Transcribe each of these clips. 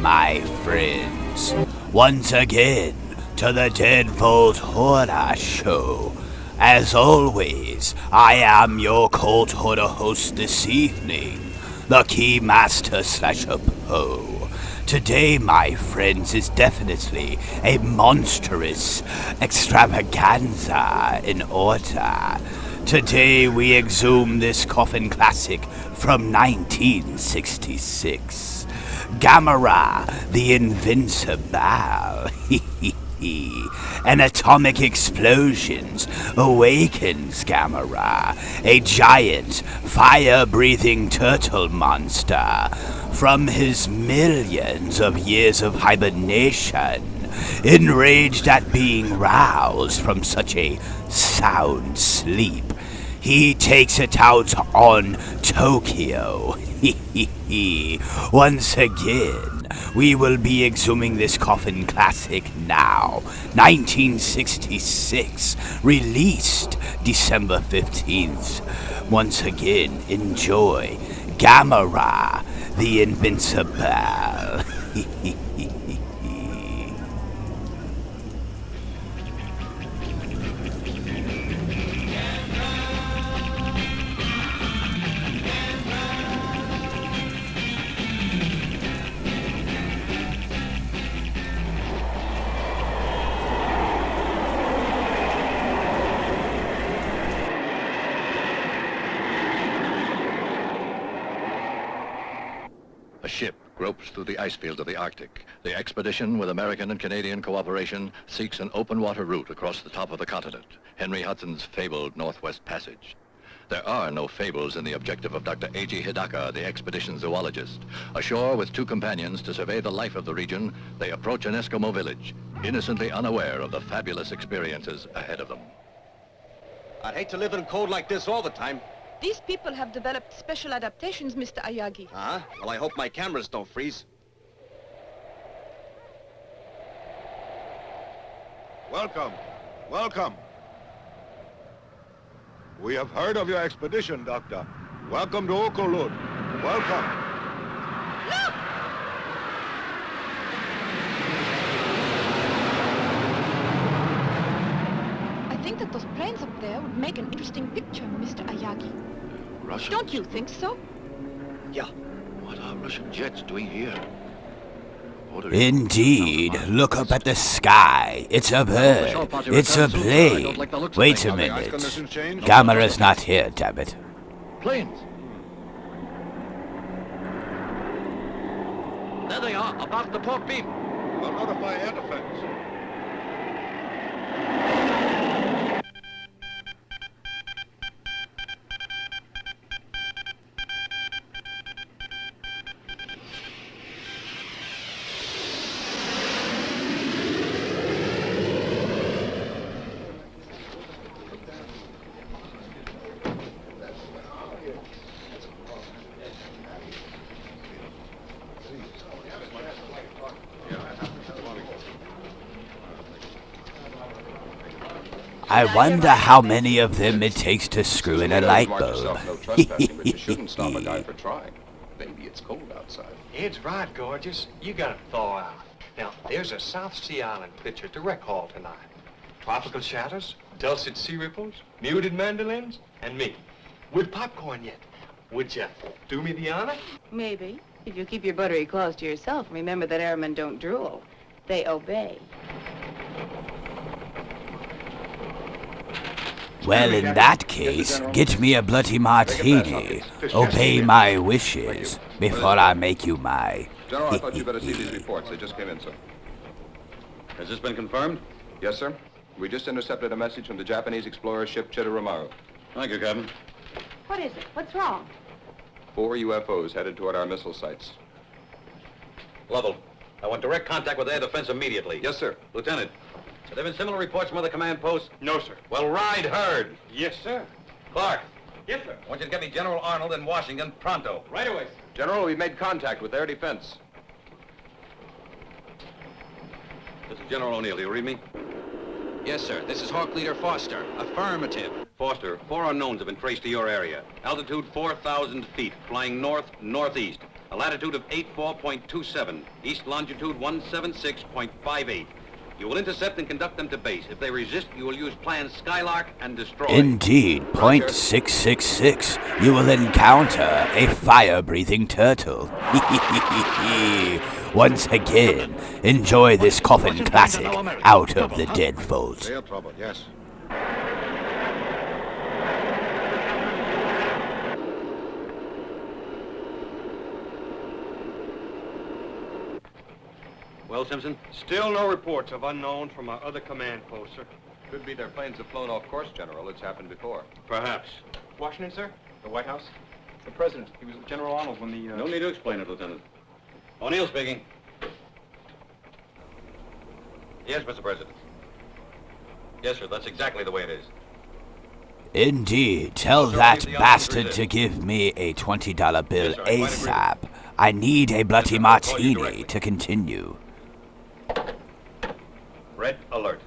my friends, once again to the Deadbolt Horror Show. As always, I am your Cold Horror host this evening, the Keymaster /Poe. Today, my friends, is definitely a monstrous extravaganza in order. Today we exhume this coffin classic from 1966. Gamera, the Invincible. An atomic explosions awakens Gamera, a giant, fire-breathing turtle monster, from his millions of years of hibernation. Enraged at being roused from such a sound sleep, he takes it out on Tokyo. Once again, we will be exhuming this coffin classic now. 1966, released December 15th. Once again, enjoy Gamera, the Invincible. A ship gropes through the ice fields of the Arctic. The expedition, with American and Canadian cooperation, seeks an open water route across the top of the continent, Henry Hudson's fabled Northwest Passage. There are no fables in the objective of Dr. A.G. Hidaka, the expedition zoologist. Ashore with two companions to survey the life of the region, they approach an Eskimo village, innocently unaware of the fabulous experiences ahead of them. I'd hate to live in cold like this all the time. These people have developed special adaptations, Mr. Ayagi. Huh? Well, I hope my cameras don't freeze. Welcome. Welcome. We have heard of your expedition, Doctor. Welcome to Okolud. Welcome. Look! I think that those planes up there would make an interesting picture, Mr. Ayagi. Russians? Don't you think so? Yeah. What are Russian jets doing here? Indeed, look up at the sky. It's a bird. It's a plane. Wait a minute. Gamera's not here, damn it. Planes! There they are, about the port beam. I'll notify air defense. I wonder how many of them it takes to screw in a light bulb. But you shouldn't stop a guy for trying. Maybe it's cold outside. It's right, gorgeous. You gotta thaw out. Now, there's a South Sea Island picture to rec hall tonight. Tropical shadows, dulcet sea ripples, muted mandolins, and me. With popcorn yet. Would you do me the honor? Maybe. If you keep your buttery claws to yourself, remember that airmen don't drool. They obey. Well, in that case, get me a bloody martini. Obey my wishes before I make you my... General, I thought you better see these reports. They just came in, sir. Has this been confirmed? Yes, sir. We just intercepted a message from the Japanese explorer ship Chitoromaru. Thank you, Captain. What is it? What's wrong? 4 UFOs headed toward our missile sites. Lovell, I want direct contact with air defense immediately. Yes, sir. Lieutenant, have there been similar reports from other command posts? No, sir. Well, ride herd. Yes, sir. Clark, Yes, sir. I want you to get me General Arnold in Washington pronto. Right away, sir. General, we've made contact with air defense. This is General O'Neill. Do you read me? Yes, sir. This is Hawk Leader Foster. Affirmative. Foster, 4 unknowns have been traced to your area. Altitude 4,000 feet, flying north-northeast. a latitude of 84.27, east longitude 176.58. You will intercept and conduct them to base. If they resist, you will use plan Skylark and destroy. Indeed, .666. You will encounter a fire-breathing turtle. Once again, enjoy this coffin classic out of the dead vault. Real trouble, yes. Well, Simpson? Still no reports of unknown from our other command posts, sir. Could be their planes have flown off course, General. It's happened before. Perhaps. Washington, sir? The White House? The President. He was with General Arnold when the... No need to explain it, Lieutenant. O'Neill speaking. Yes, Mr. President. Yes, sir, that's exactly the way it is. Indeed, tell that bastard to give me a $20 bill ASAP. I need a bloody martini to continue. Red alert.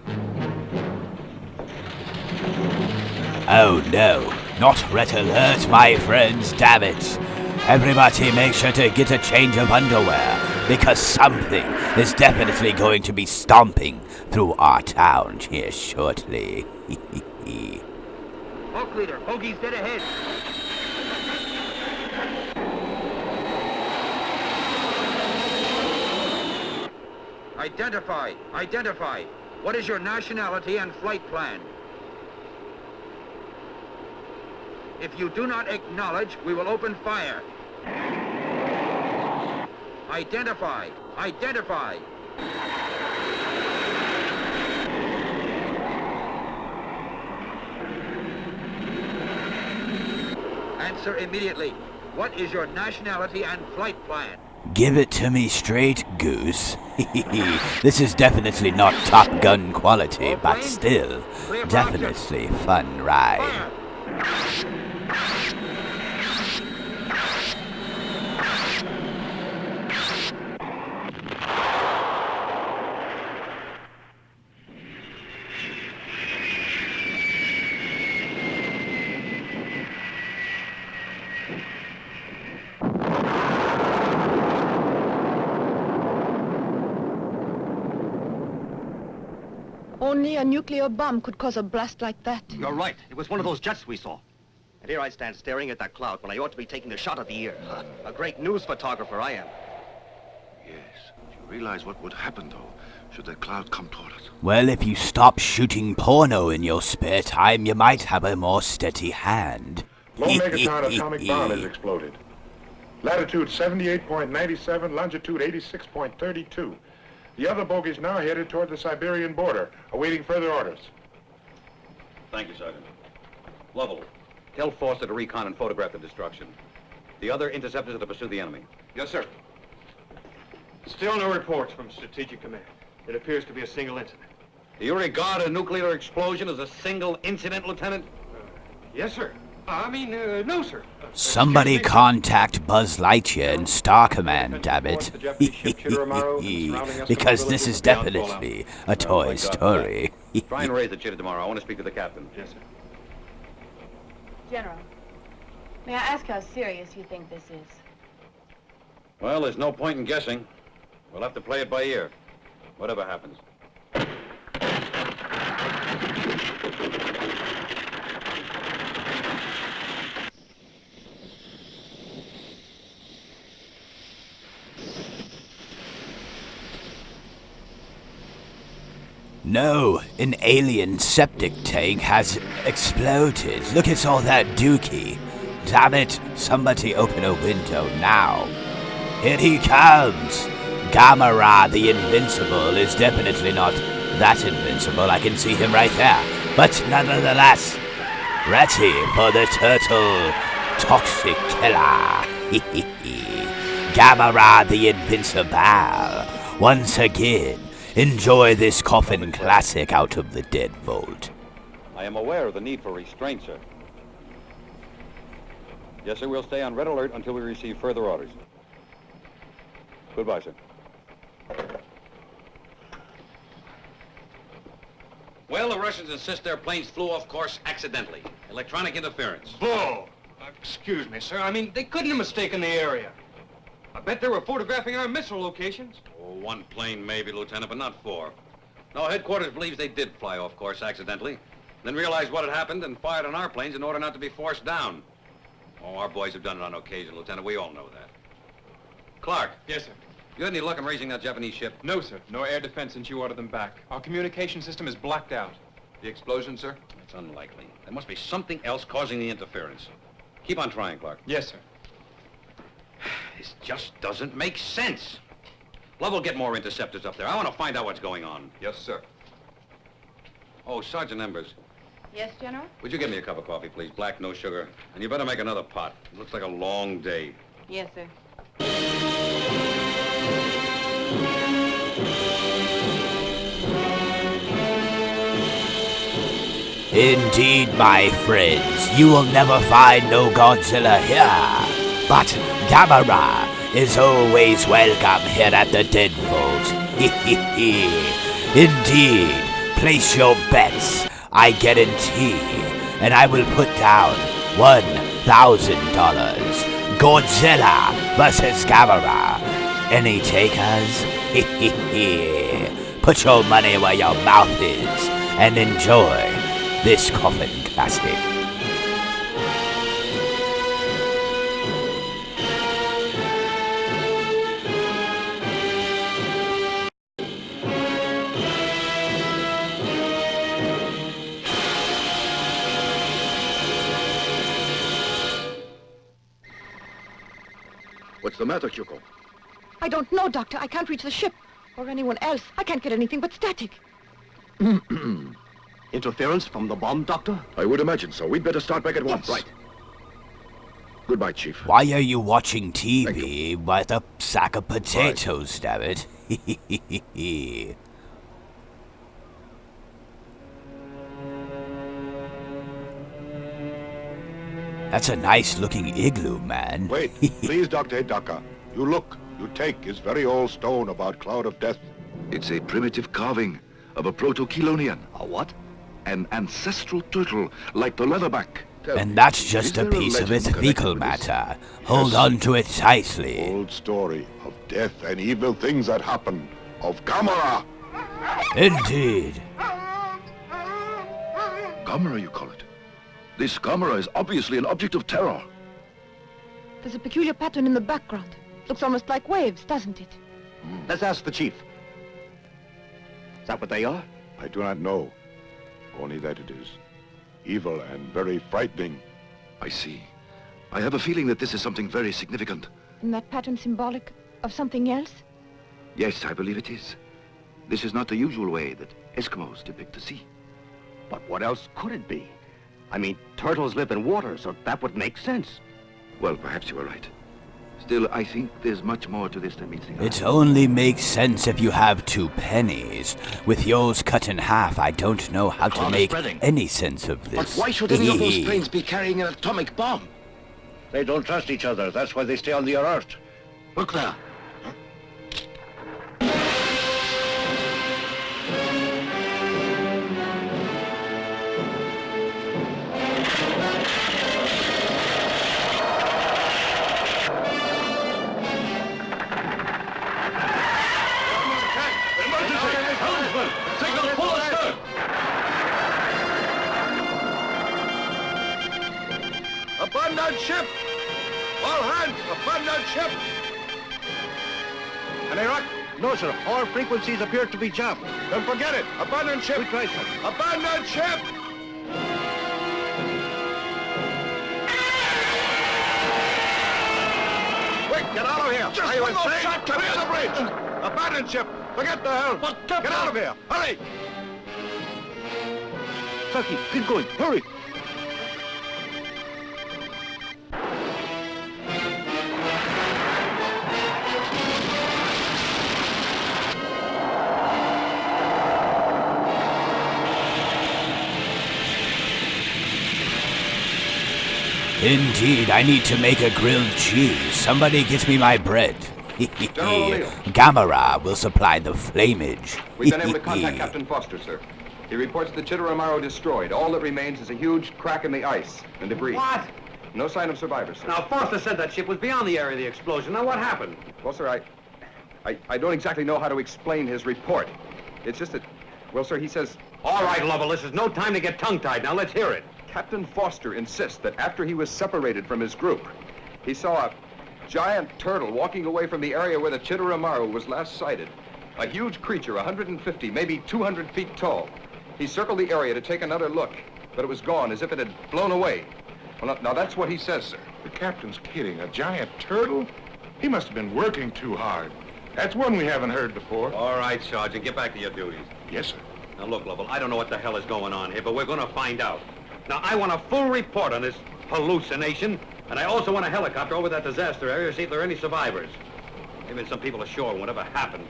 Oh no, not red alert, my friends, damn it. Everybody make sure to get a change of underwear, because something is definitely going to be stomping through our town here shortly. Hawk leader, bogey's dead ahead. Identify! Identify! What is your nationality and flight plan? If you do not acknowledge, we will open fire. Identify! Identify! Answer immediately. What is your nationality and flight plan? Give it to me straight, Goose. This is definitely not Top Gun quality, but still, definitely fun ride. Only a nuclear bomb could cause a blast like that. You're right. It was one of those jets we saw. And here I stand staring at that cloud when I ought to be taking a shot at the ear. A great news photographer I am. Yes. Do you realize what would happen, though, should that cloud come toward us? Well, if you stop shooting porno in your spare time, you might have a more steady hand. Low megaton atomic bomb has exploded. Latitude 78.97, longitude 86.32. The other bogey's now headed toward the Siberian border, awaiting further orders. Thank you, Sergeant. Lovell, tell Foster to recon and photograph the destruction. The other interceptors are to pursue the enemy. Yes, sir. Still no reports from Strategic Command. It appears to be a single incident. Do you regard a nuclear explosion as a single incident, Lieutenant? Yes, sir. No, sir. Somebody contact Buzz Lightyear and Star Command, damn it. Because this is definitely a Toy Story. Try and raise the chitter tomorrow. I want to speak to the captain. Yes, sir. General, may I ask how serious you think this is? Well, there's no point in guessing. We'll have to play it by ear. Whatever happens. No, an alien septic tank has exploded. Look at all that dookie. Damn it, somebody open a window now. Here he comes. Gamera, the Invincible, is definitely not that invincible. I can see him right there. But nonetheless, ready for the turtle toxic killer. Gamera, the Invincible. Once again, enjoy this coffin classic out of the dead vault. I am aware of the need for restraint, sir. Yes, sir, we'll stay on red alert until we receive further orders. Goodbye, sir. Well, the Russians insist their planes flew off course accidentally. Electronic interference. Bull! Excuse me, sir. They couldn't have mistaken the area. bet they were photographing our missile locations. Oh, one plane maybe, Lieutenant, but not 4. No, headquarters believes they did fly off course accidentally, then realized what had happened and fired on our planes in order not to be forced down. Oh, our boys have done it on occasion, Lieutenant. We all know that. Clark. Yes, sir. You had any luck in raising that Japanese ship? No, sir. No air defense since you ordered them back. Our communication system is blacked out. The explosion, sir? It's unlikely. There must be something else causing the interference. Keep on trying, Clark. Yes, sir. This just doesn't make sense. Love will get more interceptors up there. I want to find out what's going on. Yes, sir. Oh, Sergeant Embers, Yes, General? would you give me a cup of coffee, please? Black, no sugar. And you better make another pot. It looks like a long day. Yes, sir. Indeed, my friends, you will never find no Godzilla here. But Gamera is always welcome here at the Deadfalls. Indeed, place your bets, I guarantee, and I will put down $1,000. Godzilla versus Gamera. Any takers? Put your money where your mouth is and enjoy this coffin classic. What's the matter, Kyoko? I don't know, Doctor. I can't reach the ship. Or anyone else. I can't get anything but static. Interference from the bomb, Doctor? I would imagine so. We'd better start back at once. Right. Goodbye, Chief. Why are you watching TV with a sack of potatoes, damn it? That's a nice-looking igloo, man. Wait, please, Dr. Hidaka. You look, you take his very old stone about Cloud of Death. It's a primitive carving of a proto-Chelonian. A what? An ancestral turtle, like the leatherback. And that's just a Is there piece of legend its connected fecal with this? matter. Hold on to it tightly. Old story of death and evil things that happen. Of Gamera. Indeed. Gamera, you call it? This Gamera is obviously an object of terror. There's a peculiar pattern in the background. Looks almost like waves, doesn't it? Let's ask the Chief. Is that what they are? I do not know. Only that it is evil and very frightening. I see. I have a feeling that this is something very significant. Isn't that pattern symbolic of something else? Yes, I believe it is. This is not the usual way that Eskimos depict the sea. But what else could it be? I mean, turtles live in water, so that would make sense. Well, perhaps you are right. Still, I think there's much more to this than meets the eye. It only makes sense if you have 2 pennies. With yours cut in half, I don't know how to make any sense of But this. why should any of those planes be carrying an atomic bomb? They don't trust each other. That's why they stay on the alert. Look there. Abandon ship! All hands, abandon ship! An Iraq? No, sir. All frequencies appear to be jammed. Then forget it. Abandon ship! We tried, sir. Abandon ship! Quick, get out of here! Are you insane? Clear the bridge! Abandon ship! Forget the hell! Get out of here! Hurry! Saki, keep going. Hurry! Indeed, I need to make a grilled cheese. Somebody get me my bread. Gamera will supply the flamage. We've been able to contact Captain Foster, sir. He reports the Chitteramaro destroyed. All that remains is a huge crack in the ice and debris. What? No sign of survivors, sir. Now, Foster said that ship was beyond the area of the explosion. Now, what happened? Well, sir, I don't exactly know how to explain his report. It's just that, well, sir, he says... All right, Lovell, this is no time to get tongue-tied. Now, let's hear it. Captain Foster insists that after he was separated from his group, he saw a giant turtle walking away from the area where the Chitteramaru was last sighted. A huge creature, 150, maybe 200 feet tall. He circled the area to take another look, but it was gone, as if it had blown away. Well, now that's what he says, sir. The captain's kidding. A giant turtle? He must have been working too hard. That's one we haven't heard before. All right, Sergeant, get back to your duties. Yes, sir. Now, look, Lovell, I don't know what the hell is going on here, but we're going to find out. Now, I want a full report on this hallucination, and I also want a helicopter over that disaster area to see if there are any survivors. Maybe some people ashore, whatever happened.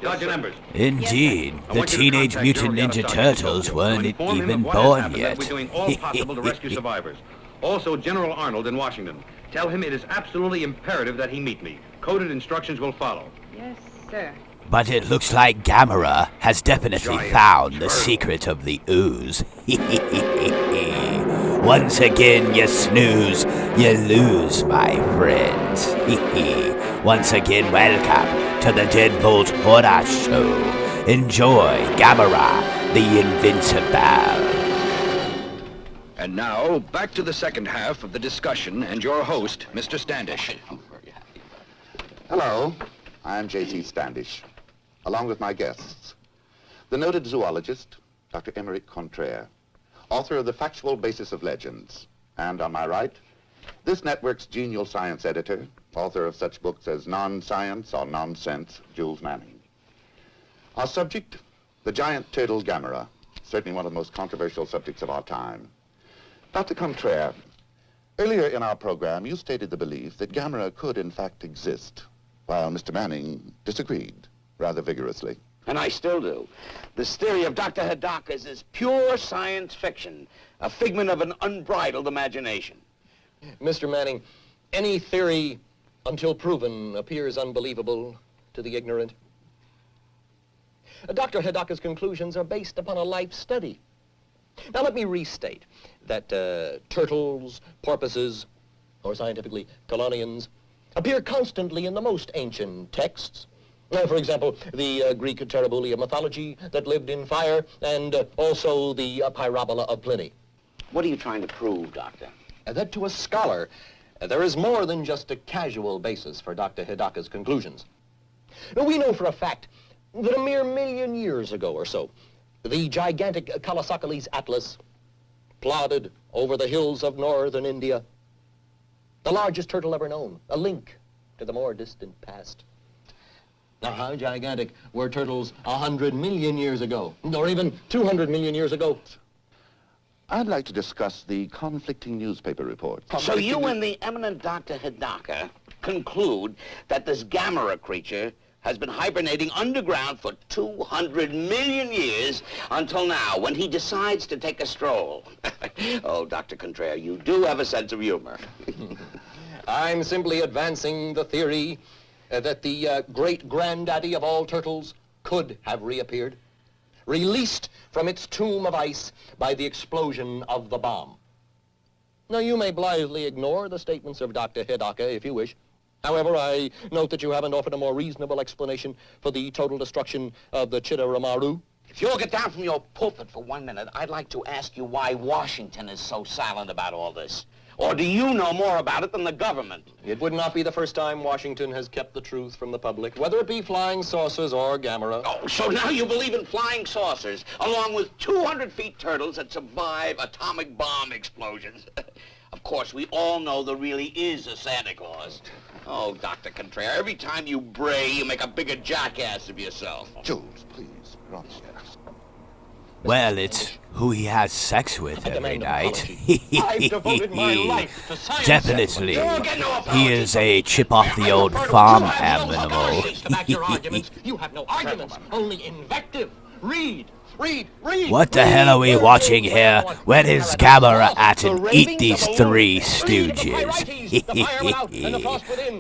Sergeant Embers. Indeed, the Teenage Mutant Ninja Turtles weren't even born yet. We're doing all possible to rescue survivors. Also, General Arnold in Washington. Tell him it is absolutely imperative that he meet me. Coded instructions will follow. Yes, sir. But it looks like Gamera has definitely found the secret of the ooze. Once again, you snooze, you lose, my friends. Once again, welcome to the Deadbolt Horror Show. Enjoy Gamera, the Invincible. And now, back to the second half of the discussion and your host, Mr. Standish. Hello, I'm J.C. Standish, along with my guests, the noted zoologist, Dr. Emeric Contraire, author of The Factual Basis of Legends, and on my right, this network's genial science editor, author of such books as Non-Science or Nonsense, Jules Manning. Our subject, the giant turtle Gamera, certainly one of the most controversial subjects of our time. Dr. Contraire, earlier in our program, you stated the belief that Gamera could in fact exist, while Mr. Manning disagreed rather vigorously. And I still do. This theory of Dr. Hidaka's is pure science fiction, a figment of an unbridled imagination. Mr. Manning, any theory, until proven, appears unbelievable to the ignorant. Dr. Hidaka's conclusions are based upon a life study. Now let me restate that turtles, porpoises, or scientifically, chelonians, appear constantly in the most ancient texts. For example, the Greek Terribulia mythology that lived in fire, and also the Pyrobola of Pliny. What are you trying to prove, Doctor? That to a scholar, there is more than just a casual basis for Dr. Hidaka's conclusions. Now, we know for a fact that a mere 1,000,000 years ago or so, the gigantic Kalasakalis Atlas plodded over the hills of northern India, the largest turtle ever known, a link to the more distant past. Now, how gigantic were turtles 100 million years ago, or even 200 million years ago? I'd like to discuss the conflicting newspaper reports. So you and the eminent Dr. Hidaka conclude that this Gamera creature has been hibernating underground for 200 million years until now, when he decides to take a stroll. Oh, Dr. Contraire, you do have a sense of humor. I'm simply advancing the theory that the great-granddaddy of all turtles could have reappeared, released from its tomb of ice by the explosion of the bomb. Now, you may blithely ignore the statements of Dr. Hidaka if you wish. However, I note that you haven't offered a more reasonable explanation for the total destruction of the Chitteramaru. If you'll get down from your pulpit for 1 minute, I'd like to ask you why Washington is so silent about all this. Or do you know more about it than the government? It would not be the first time Washington has kept the truth from the public, whether it be flying saucers or Gamera. Oh, so now you believe in flying saucers, along with 200 feet turtles that survive atomic bomb explosions. Of course, we all know there really is a Santa Claus. Oh, Dr. Contraire, every time you bray, you make a bigger jackass of yourself. Jules, please, gracias. Well, it's who he has sex with every night. I've devoted my life to science. Definitely. He is a chip off the old farm animal. You have no arguments, only invective. Read Read! What the hell are we watching here? Where is Gamera at and eat these three stooges?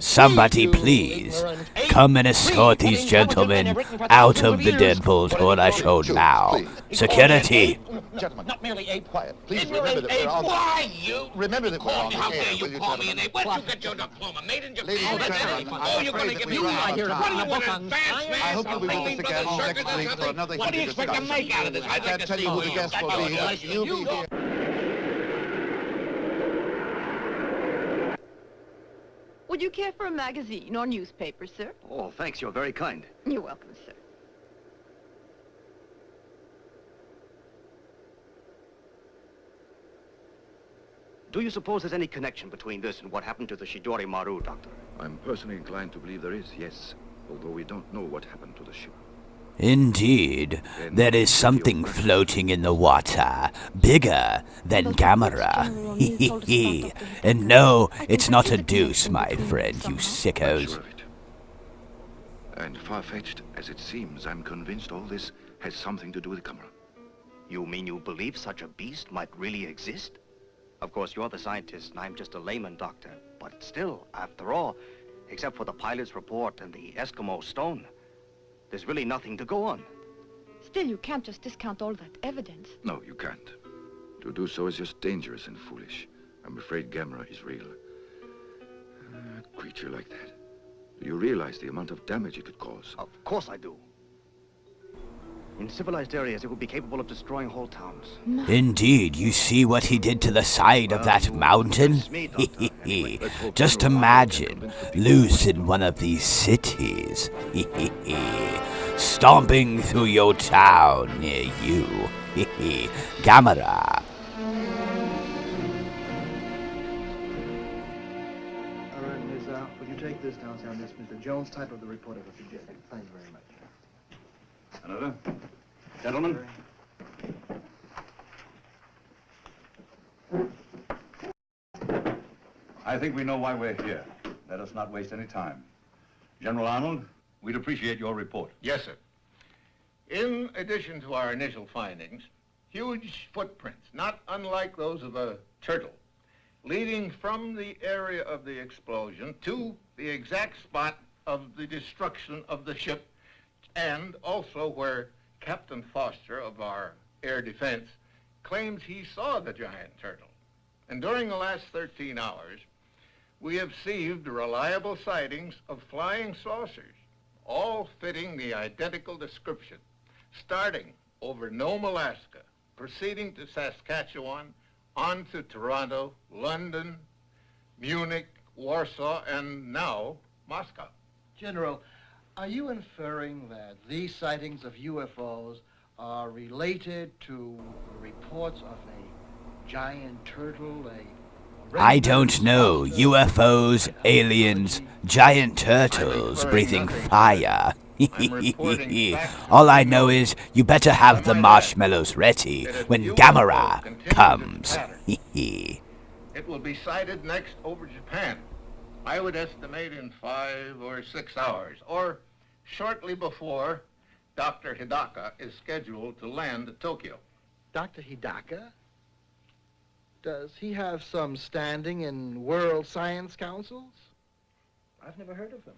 Somebody please, come and escort these gentlemen out of the Deadpool Horror Show now. Security! Gentlemen, not merely ape. Quiet. Please remember that we're on. Why you? Remember that we're on the How air. dare you Will you, call me an gentlemen? ape? Where'd you get your diploma? Made in Japan? Ladies and gentlemen, Oh, you're going to give me we're out what? of What do you time. want, advance man? I hope you'll be with us Something again for the next circus week or for something? another What do you heated expect to discussion. make out of this? I I'd like can't to tell see you who who the guests will be, but you'll be here. Would you care for a magazine or newspaper, sir? Oh, thanks. You're very kind. You're welcome, sir. Do you suppose there's any connection between this and what happened to the Shidori Maru, Doctor? I'm personally inclined to believe there is, yes. Although we don't know what happened to the ship. Indeed, there is something floating in the water, bigger than Gamera. And no, it's not a deuce, my friend, you sickos. Sure of it. And far-fetched as it seems, I'm convinced all this has something to do with Gamera. You mean you believe such a beast might really exist? Of course, you're the scientist, and I'm just a layman, Doctor. But still, after all, except for the pilot's report and the Eskimo stone, there's really nothing to go on. Still, you can't just discount all that evidence. No, you can't. To do so is just dangerous and foolish. I'm afraid Gamera is real. A creature like that. Do you realize the amount of damage it could cause? Of course I do. In civilized areas, it would be capable of destroying whole towns. Indeed, you see what he did to the side of that mountain? Just imagine, loose in one of these cities, stomping through your town near you. Gamera. All right, Miss Al, would you take this downtown, Miss Mr. Jones, type of the report of the suggested. Thank you very much. Another? Gentlemen? I think we know why we're here. Let us not waste any time. General Arnold, we'd appreciate your report. Yes, sir. In addition to our initial findings, huge footprints, not unlike those of a turtle, leading from the area of the explosion to the exact spot of the destruction of the ship, and also where Captain Foster of our air defense claims he saw the giant turtle. And during the last 13 hours, we have received reliable sightings of flying saucers, all fitting the identical description, starting over Nome, Alaska, proceeding to Saskatchewan, on to Toronto, London, Munich, Warsaw, and now Moscow. General, are you inferring that these sightings of UFOs are related to reports of a giant turtle, I don't know. UFOs, aliens, giant turtles breathing fire. All I know is you better have the marshmallows ready when Gamera comes. It will be sighted next over Japan. I would estimate in 5 or 6 hours, or shortly before Dr. Hidaka is scheduled to land at Tokyo. Dr. Hidaka? Does he have some standing in world science councils? I've never heard of him.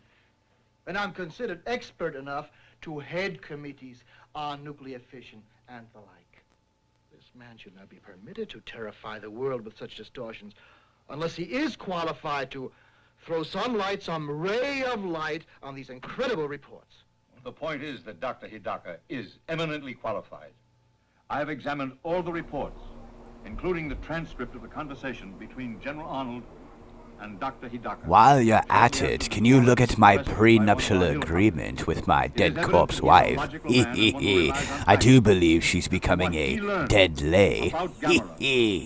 And I'm considered expert enough to head committees on nuclear fission and the like. This man should not be permitted to terrify the world with such distortions unless he is qualified to throw some light, some ray of light on these incredible reports. The point is that Dr. Hidaka is eminently qualified. I have examined all the reports, including the transcript of the conversation between General Arnold and Dr. Hidaka. While you're at it, can you look at my prenuptial agreement with my dead corpse wife? I do believe she's becoming a dead lay.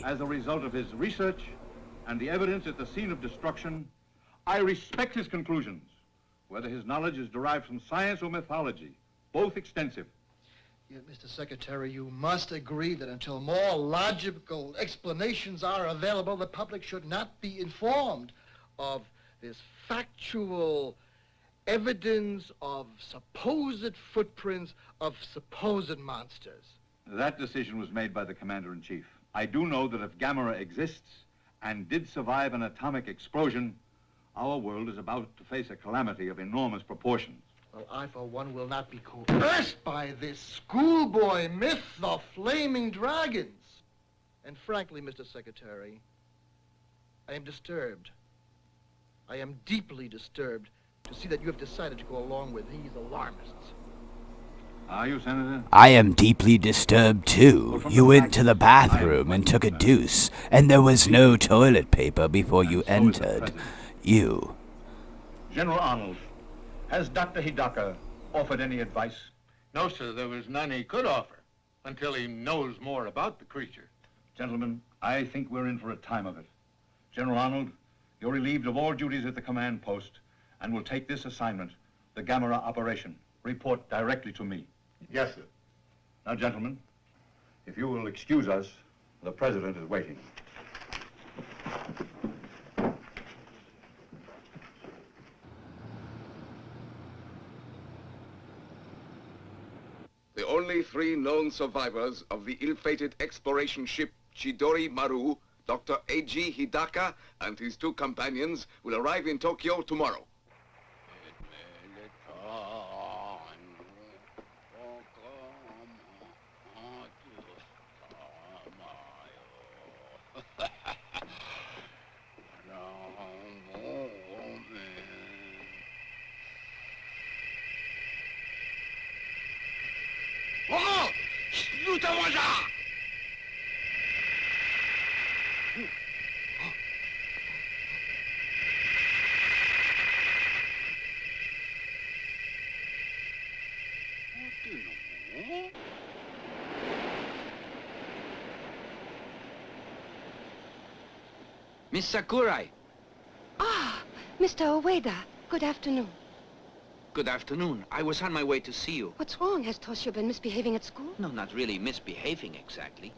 As a result of his research and the evidence at the scene of destruction, I respect his conclusions, whether his knowledge is derived from science or mythology, both extensive. Yet, Mr. Secretary, you must agree that until more logical explanations are available, the public should not be informed of this factual evidence of supposed footprints of supposed monsters. That decision was made by the Commander-in-Chief. I do know that if Gamera exists and did survive an atomic explosion, our world is about to face a calamity of enormous proportions. Well, I, for one, will not be coerced by this schoolboy myth of flaming dragons. And frankly, Mr. Secretary, I am disturbed. I am deeply disturbed to see that you have decided to go along with these alarmists. Are you, Senator? I am deeply disturbed, too. You went to the bathroom and took a deuce, and there was no toilet paper before you entered. You. General Arnold, has Dr. Hidaka offered any advice? No, sir, there was none he could offer until he knows more about the creature. Gentlemen, I think we're in for a time of it. General Arnold, you're relieved of all duties at the command post and will take this assignment, the Gamera operation. Report directly to me. Yes, sir. Now, gentlemen, if you will excuse us, the President is waiting. The only 3 known survivors of the ill-fated exploration ship Chidori Maru, Dr. A.G. Hidaka and his 2 companions will arrive in Tokyo tomorrow. Miss Sakurai. Ah, Mr. Ueda. Good afternoon. Good afternoon. I was on my way to see you. What's wrong? Has Toshio been misbehaving at school? No, not really misbehaving exactly.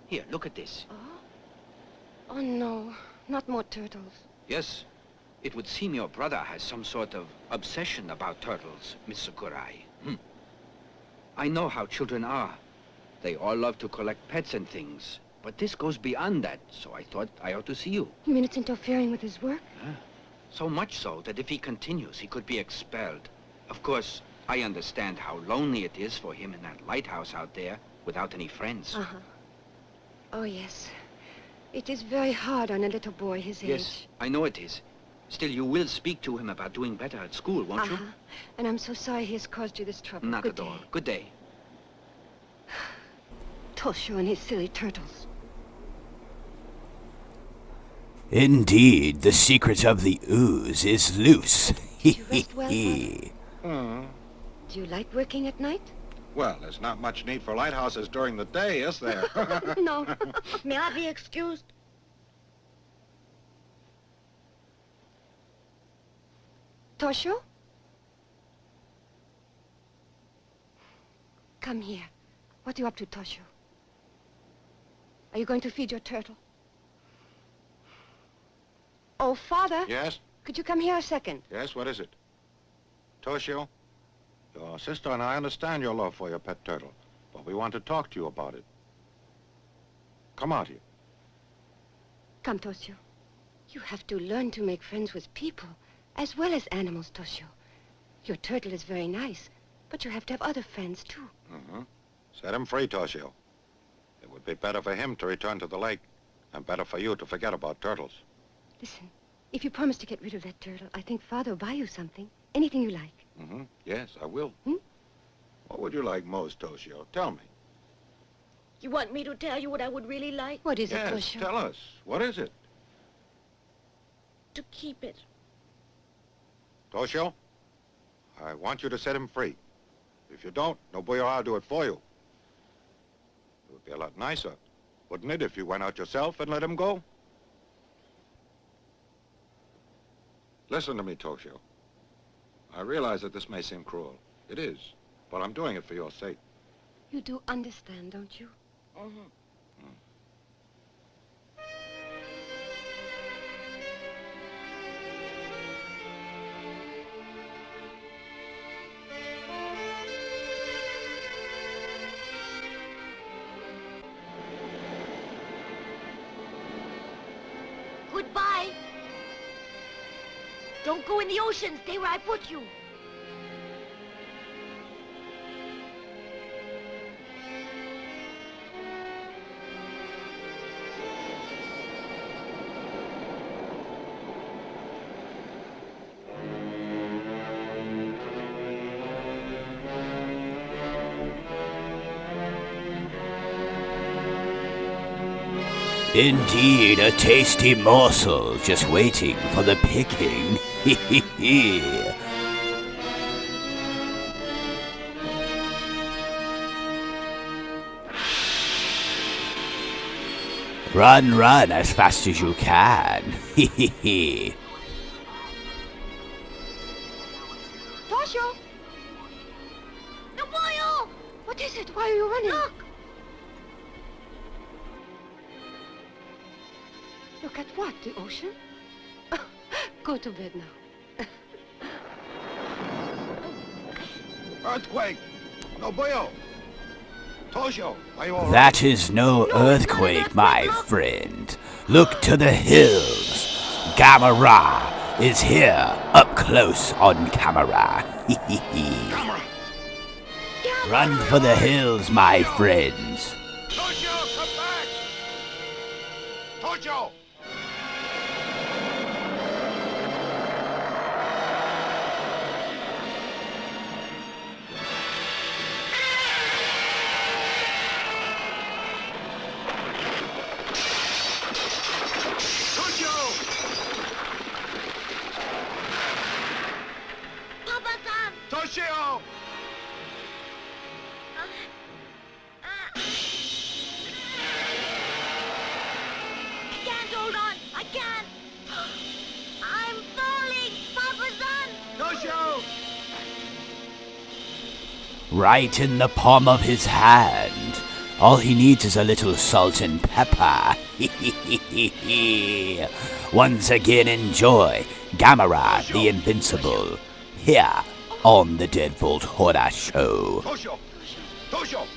Here, look at this. Oh, no. Not more turtles. Yes. It would seem your brother has some sort of obsession about turtles, Miss Sakurai. I know how children are. They all love to collect pets and things. But this goes beyond that, so I thought I ought to see you. You mean it's interfering with his work? So much so that if he continues, he could be expelled. Of course, I understand how lonely it is for him in that lighthouse out there without any friends. Uh-huh. Oh, yes. It is very hard on a little boy his age. Yes, I know it is. Still, you will speak to him about doing better at school, won't you? And I'm so sorry he has caused you this trouble. Not Good at all. day. Good day. Toshio and his silly turtles. Indeed, the secret of the ooze is loose. Did you rest well, Hmm. Do you like working at night? Well, there's not much need for lighthouses during the day, is there? No. May I be excused? Toshio? Come here. What are you up to, Toshio? Are you going to feed your turtle? Oh, Father. Yes? Could you come here a second? Yes, what is it? Toshio, your sister and I understand your love for your pet turtle, but we want to talk to you about it. Come out here. Come, Toshio. You have to learn to make friends with people, as well as animals, Toshio. Your turtle is very nice, but you have to have other friends, too. Mm-hmm. Set him free, Toshio. It would be better for him to return to the lake, and better for you to forget about turtles. Listen, if you promise to get rid of that turtle, I think Father will buy you something. Anything you like. Mm-hmm. Yes, I will. What would you like most, Toshio? Tell me. You want me to tell you what I would really like? What is Yes, it, Toshio? tell us. What is it? To keep it. Toshio, I want you to set him free. If you don't, nobody will do it for you. It would be a lot nicer, wouldn't it, if you went out yourself and let him go? Listen to me, Toshio. I realize that this may seem cruel. It is, but I'm doing it for your sake. You do understand, don't you? Goodbye. Don't go in the ocean. Stay where I put you. Indeed, a tasty morsel just waiting for the picking. Run, run as fast as you can. Toshio! The boil! What is it? Why are you running? Look! Look at what? The ocean? Go to bed now. Earthquake! No boyo! Toshio, are you all right? That is no earthquake, my friend. Look to the hills. Gamera is here, up close on camera. Run for the hills, my friends. Toshio, come back! Toshio! Papa-san! Toshio! I can't hold on. I can't. I'm falling. Papa-san! Toshio! Right in the palm of his hand. All he needs is a little salt and pepper. Once again, enjoy Gamera the Invincible here on the Deadbolt Horror Show. Toshio! Toshio!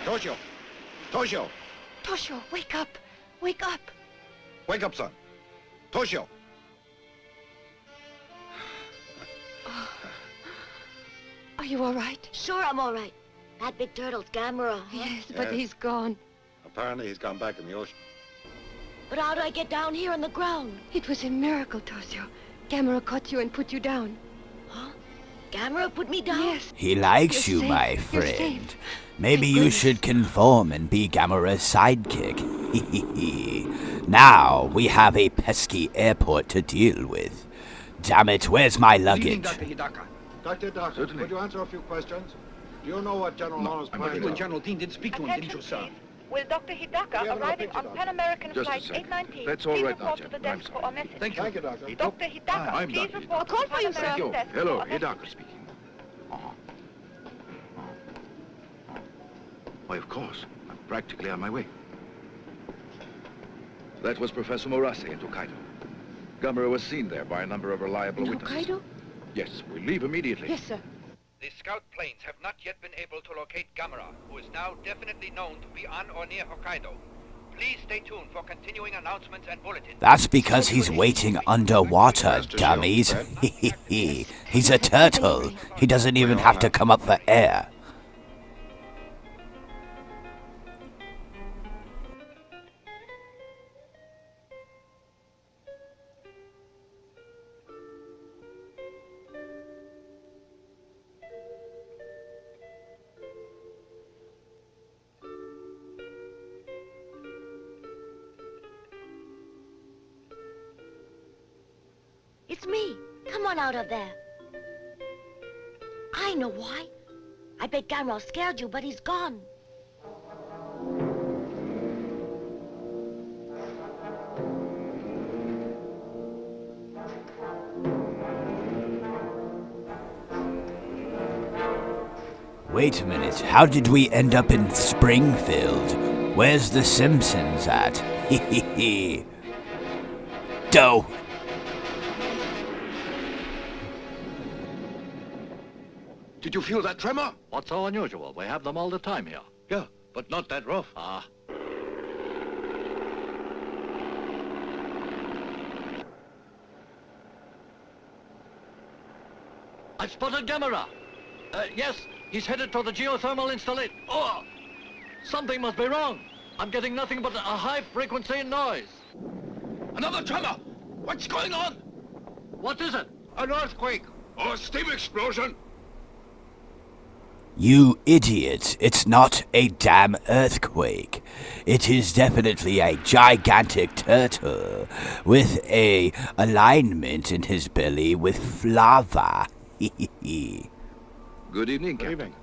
Toshio! Toshio! Toshio, wake up! Wake up! Wake up, son. Toshio! Are you all right? Sure, I'm all right. That big turtle's Gamera, huh? Yes, but Yes. he's gone. Apparently he's gone back in the ocean. But how do I get down here on the ground? It was a miracle, Toshio. Gamera caught you and put you down. Huh? Gamera put me down? Yes. He likes You're you, safe. my You're friend. safe. Maybe Thank you goodness. should conform and be Gamera's sidekick. Now we have a pesky airport to deal with. Damn it, where's my luggage? Dr. Hidaka. Dr. Doctor, could you answer a few questions? Do you know what General Holland's plans You are? and General Dean did speak to him, didn't you, sir? Will Dr. Hidaka We have no arriving picture, on Doctor. Pan American Just a Flight second. 819? That's all Please right now, report to the gentlemen. desk for a message. Thank you, Doctor. Dr. Hidaka, I'm please Dr. report I'll call to for you, the sir. Pan American desk Hello, for a message. Hidaka speaking. Why, of course. I'm practically on my way. That was Professor Morase in Tokaido. Gamera was seen there by a number of reliable witnesses. Hokkaido? Yes, we leave immediately. Yes, sir. The scout planes have not yet been able to locate Gamera, who is now definitely known to be on or near Hokkaido. Please stay tuned for continuing announcements and bulletins. That's because he's waiting underwater, dummies. He's a turtle. He doesn't even have to come up for air. It's me. Come on out of there. I know why. I bet Gamera scared you, but he's gone. Wait a minute, how did we end up in Springfield? Where's the Simpsons at? Doe. Did you feel that tremor? What's so unusual? We have them all the time here. Yeah, but not that rough. Ah. I've spotted Gamera. Yes, he's headed toward the geothermal installation. Oh! Something must be wrong. I'm getting nothing but a high-frequency noise. Another tremor! What's going on? What is it? An earthquake or a steam explosion. You idiot, it's not a damn earthquake. It is definitely a gigantic turtle with a alignment in his belly with lava. Good evening, Captain. Good evening.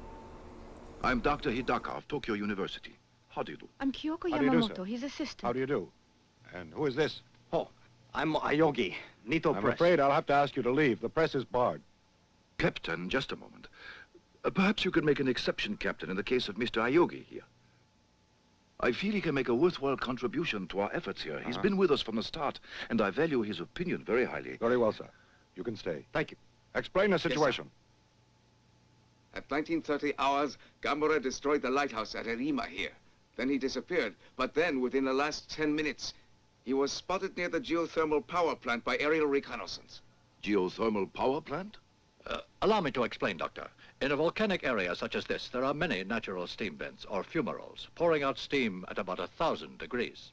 I'm Dr. Hidaka of Tokyo University. How do you do? I'm Kyoko How do you do, Yamamoto, sir? his assistant. How do you do? And who is this? Oh, I'm Ayogi, Nito I'm Press. afraid I'll have to ask you to leave. The press is barred. Captain, just a moment. Perhaps you could make an exception, Captain, in the case of Mr. Ayogi here. I feel he can make a worthwhile contribution to our efforts here. He's been with us from the start, and I value his opinion very highly. Very well, sir. You can stay. Thank you. Explain the situation. At 1930 hours, Gamera destroyed the lighthouse at Erima here. Then he disappeared. But then, within the last 10 minutes, he was spotted near the geothermal power plant by aerial reconnaissance. Geothermal power plant? Allow me to explain, Doctor. In a volcanic area such as this, there are many natural steam vents, or fumaroles, pouring out steam at about 1,000 degrees.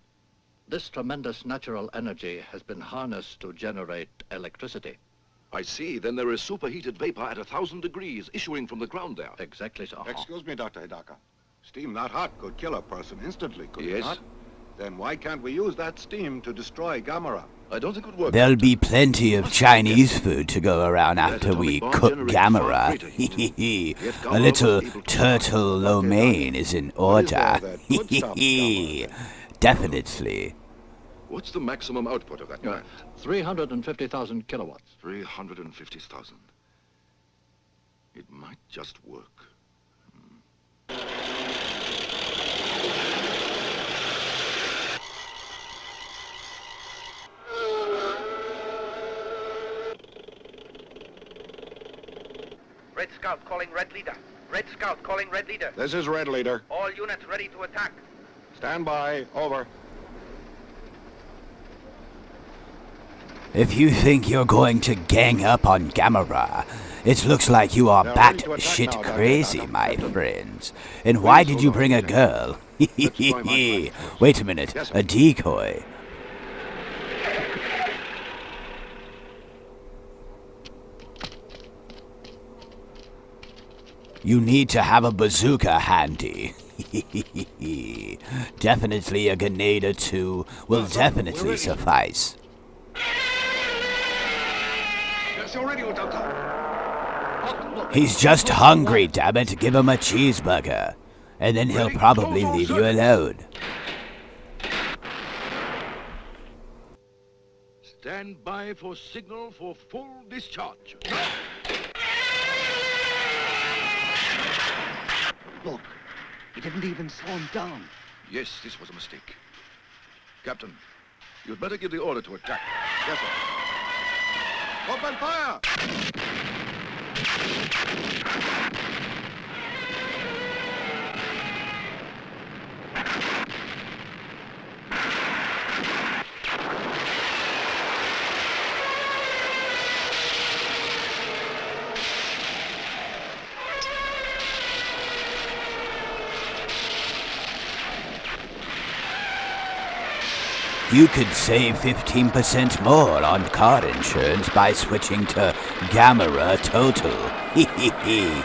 This tremendous natural energy has been harnessed to generate electricity. I see. Then there is superheated vapor at 1,000 degrees issuing from the ground there. Exactly so. Excuse me, Dr. Hidaka. Steam that hot could kill a person instantly, could it Yes. not? Then why can't we use that steam to destroy Gamera? I don't think it would work. There'll be plenty of Chinese food to go around after we cook Gamera. A little turtle lo mein is in order. Definitely. What's the maximum output of that plant? 350,000 kilowatts. 350,000. It might just work. Red Scout calling Red Leader. Red Scout calling Red Leader. This is Red Leader. All units ready to attack. Stand by. Over. If you think you're going to gang up on Gamera, it looks like you are bat-shit crazy, my friends. And why did you bring a girl? Wait a minute, a decoy. You need to have a bazooka handy. Definitely a grenade or two will definitely suffice. That's your radio, Doctor. He's just hungry, damn it. Give him a cheeseburger. And then he'll probably leave you alone. Stand by for signal for full discharge. Look, he didn't even slow him down. Yes, this was a mistake. Captain, you'd better give the order to attack. Yes, sir. Open fire! You could save 15% more on car insurance by switching to Gamera Total. Hehehe.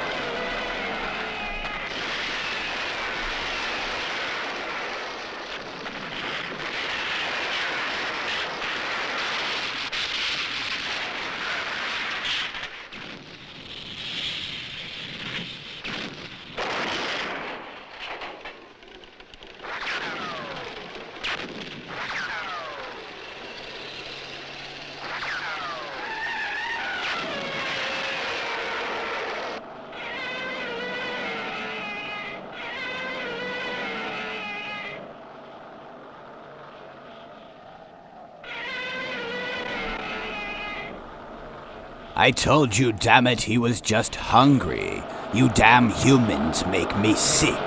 I told you, damn it, he was just hungry. You damn humans make me sick.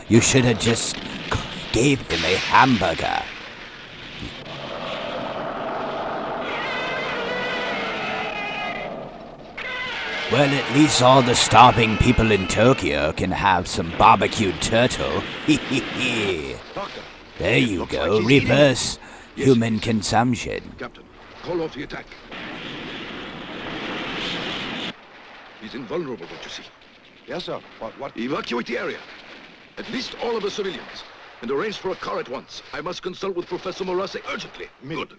You should have just gave him a hamburger. Well, at least all the starving people in Tokyo can have some barbecued turtle. There you go, reverse human consumption. Captain, call off the attack. He's invulnerable, don't you see? Yes, sir. What? Evacuate the area. At least all of the civilians. And arrange for a car at once. I must consult with Professor Morase urgently. Good.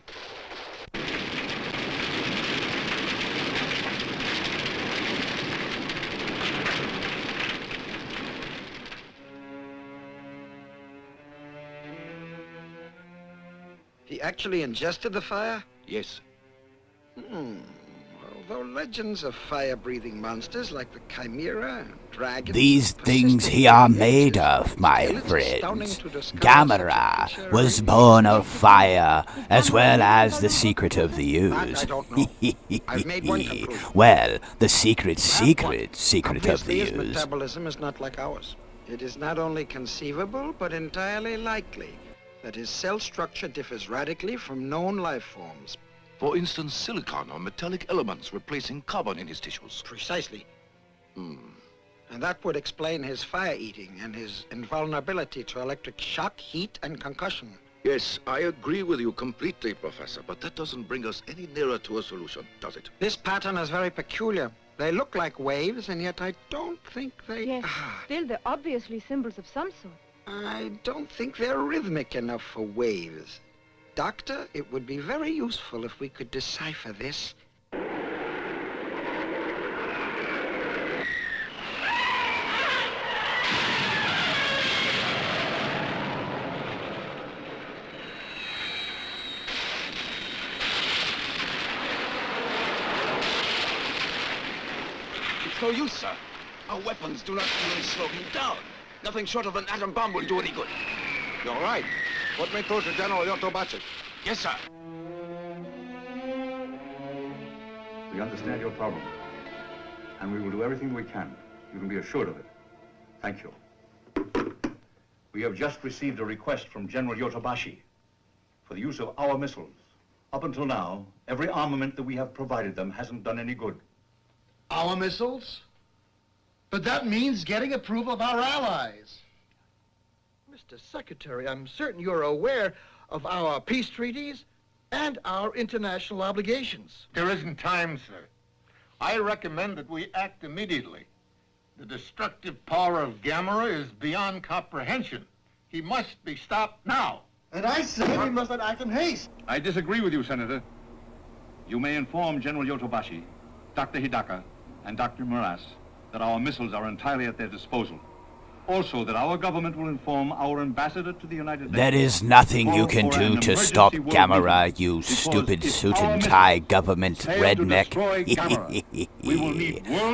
He actually ingested the fire? Yes. Although legends of fire-breathing monsters like the Chimera, dragons... These things he are made of, my friends. Gamera was born of fire, as well as the secret of the ooze. Well, the secret of the His ooze. metabolism is not like ours. It is not only conceivable, but entirely likely that his cell structure differs radically from known life forms. For instance, silicon or metallic elements replacing carbon in his tissues. Precisely. And that would explain his fire-eating and his invulnerability to electric shock, heat, and concussion. Yes, I agree with you completely, Professor, but that doesn't bring us any nearer to a solution, does it? This pattern is very peculiar. They look like waves, and yet I don't think they... Yes, still they're obviously symbols of some sort. I don't think they're rhythmic enough for waves. Doctor, it would be very useful if we could decipher this. It's no use, sir. Our weapons do not even slow him down. Nothing short of an atom bomb will do any good. You're right. Put me through to General Yotobachi. Yes, sir. We understand your problem, and we will do everything we can. You can be assured of it. Thank you. We have just received a request from General Yotobashi for the use of our missiles. Up until now, every armament that we have provided them hasn't done any good. Our missiles? But that means getting approval of our allies. Mr. Secretary, I'm certain you're aware of our peace treaties and our international obligations. There isn't time, sir. I recommend that we act immediately. The destructive power of Gamera is beyond comprehension. He must be stopped now. And I say we must not act in haste. I disagree with you, Senator. You may inform General Yotobashi, Dr. Hidaka, and Dr. Moras that our missiles are entirely at their disposal. Also, that our government will inform our ambassador to the United Nations. There is nothing you can do to stop Gamera, you stupid suit and tie government redneck.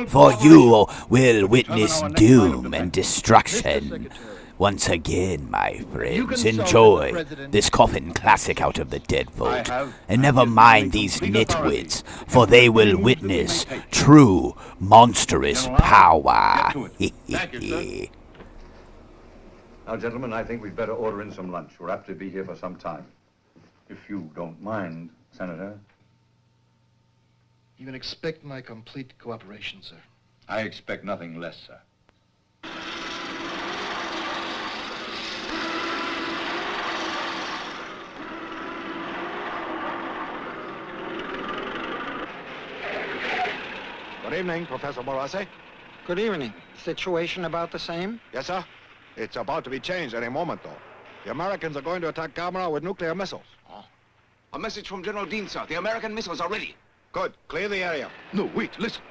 For you will witness doom and destruction. Once again, my friends, enjoy this coffin classic out of the dead vault. And never mind these nitwits, for they will witness true monstrous power. Now, gentlemen, I think we'd better order in some lunch. We're apt to be here for some time. If you don't mind, Senator. You can expect my complete cooperation, sir. I expect nothing less, sir. Good evening, Professor Morase. Good evening. Situation about the same? Yes, sir. It's about to be changed any moment, though. The Americans are going to attack Gamera with nuclear missiles. A message from General Dean, sir. The American missiles are ready. Good. Clear the area. No, wait, listen.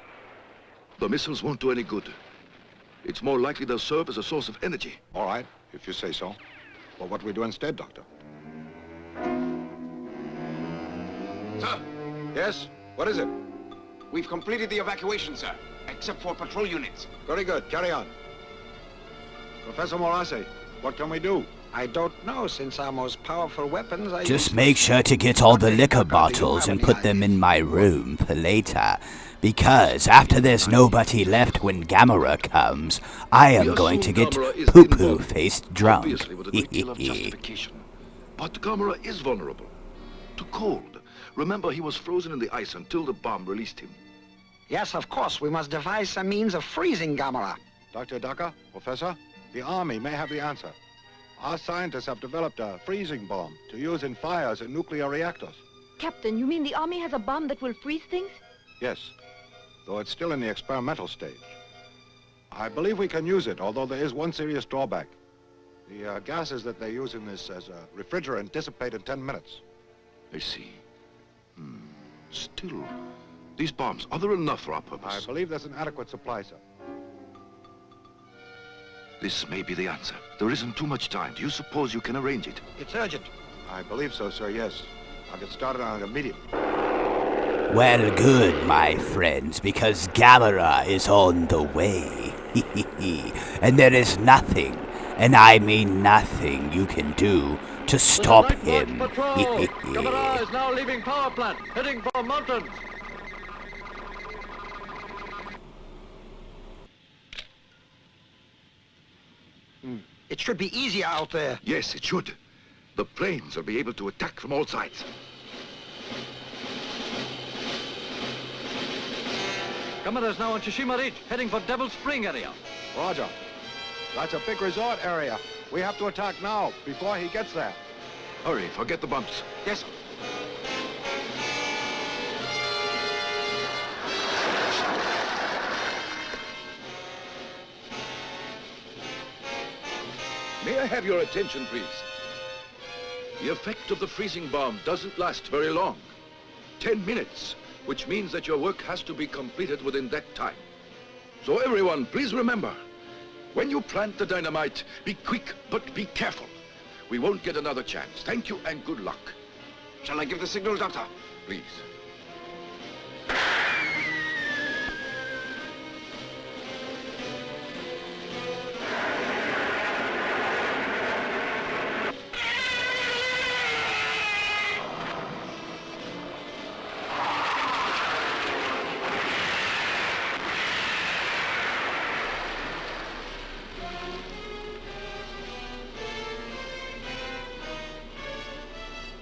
The missiles won't do any good. It's more likely they'll serve as a source of energy. All right, if you say so. But what do we do instead, Doctor? Sir? Yes? What is it? We've completed the evacuation, sir. Except for patrol units. Very good. Carry on. Professor Morase, what can we do? I don't know. Since our most powerful weapons are... Just make sure to get all the liquor bottles and put them in my room for later. Because after there's nobody left when Gamera comes, I am going to get poo-poo-faced drunk. Obviously with a great deal of justification. But Gamera is vulnerable to cold. Remember, he was frozen in the ice until the bomb released him. Yes, of course. We must devise some means of freezing Gamera. Dr. Hidaka, Professor, the Army may have the answer. Our scientists have developed a freezing bomb to use in fires in nuclear reactors. Captain, you mean the Army has a bomb that will freeze things? Yes, though it's still in the experimental stage. I believe we can use it, although there is one serious drawback. The gases that they use in this as a refrigerant dissipate in 10 minutes. I see. Still, these bombs, are there enough for our purpose? I believe there's an adequate supply, sir. This may be the answer. There isn't too much time. Do you suppose you can arrange it? It's urgent. I believe so, sir, yes. I'll get started on it immediately. Well, good, my friends, because Gamera is on the way. And there is nothing, and I mean nothing, you can do to stop him. Gamera is now leaving power plant, heading for mountains. It should be easier out there. Yes, it should. The planes will be able to attack from all sides. Gamera is now on Tsushima Ridge, heading for Devil Spring area. Roger. That's a big resort area. We have to attack now, before he gets there. Hurry, forget the bumps. Yes, sir. May I have your attention, please? The effect of the freezing bomb doesn't last very long. 10 minutes, which means that your work has to be completed within that time. So everyone, please remember, when you plant the dynamite, be quick, but be careful. We won't get another chance. Thank you and good luck. Shall I give the signal, Doctor? Please.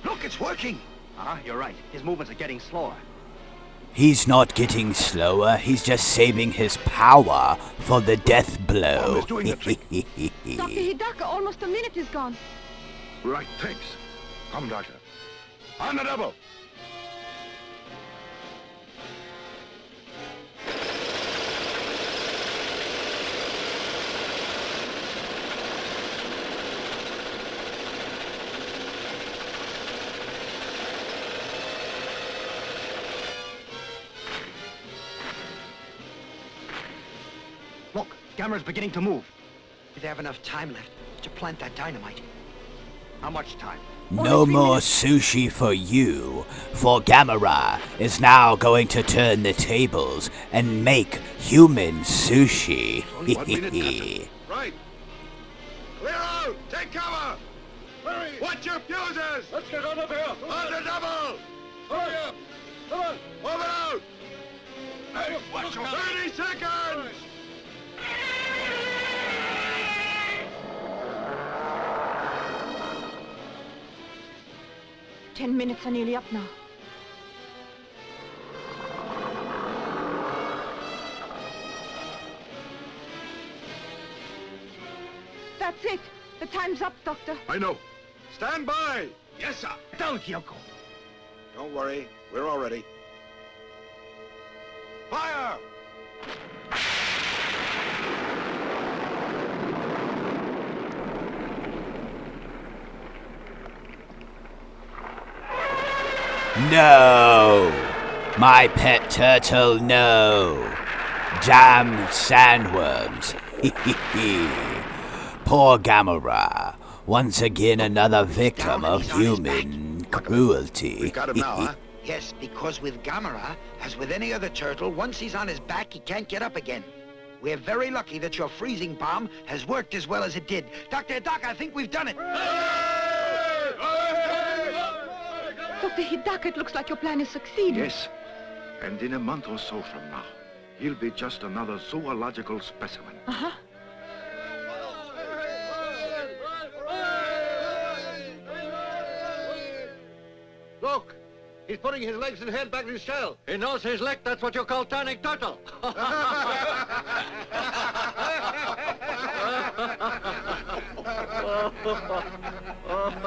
Look, it's working! You're right. His movements are getting slower. He's not getting slower, he's just saving his power for the death blow. Dr. Hidaka, almost a minute is gone. Right, thanks. Come, Doctor. On the double! Look, Gamera's beginning to move. Do they have enough time left to plant that dynamite? How much time? No more sushi for you, for Gamera is now going to turn the tables and make human sushi. Right. Clear out! Take cover! Hurry! Watch your fuses! Let's get out of here! On the double! Hurry up! Come on! Move it out! Hey, watch your 30 seconds! 10 minutes are nearly up now. That's it. The time's up, Doctor. I know. Stand by! Yes, sir. Don't, Yoko. Don't worry, we're all ready. Fire! No! My pet turtle, no! Damn sandworms! Poor Gamera. Once again another victim of human cruelty. We got him now, huh? Yes, because with Gamera, as with any other turtle, once he's on his back, he can't get up again. We're very lucky that your freezing bomb has worked as well as it did. Dr. Hidaka, I think we've done it. Dr. Hidaka, it looks like your plan has succeeded. Yes. And in a month or so from now, he'll be just another zoological specimen. Uh-huh. Look! He's putting his legs and head back in his shell. He knows his leg. That's what you call turning turtle.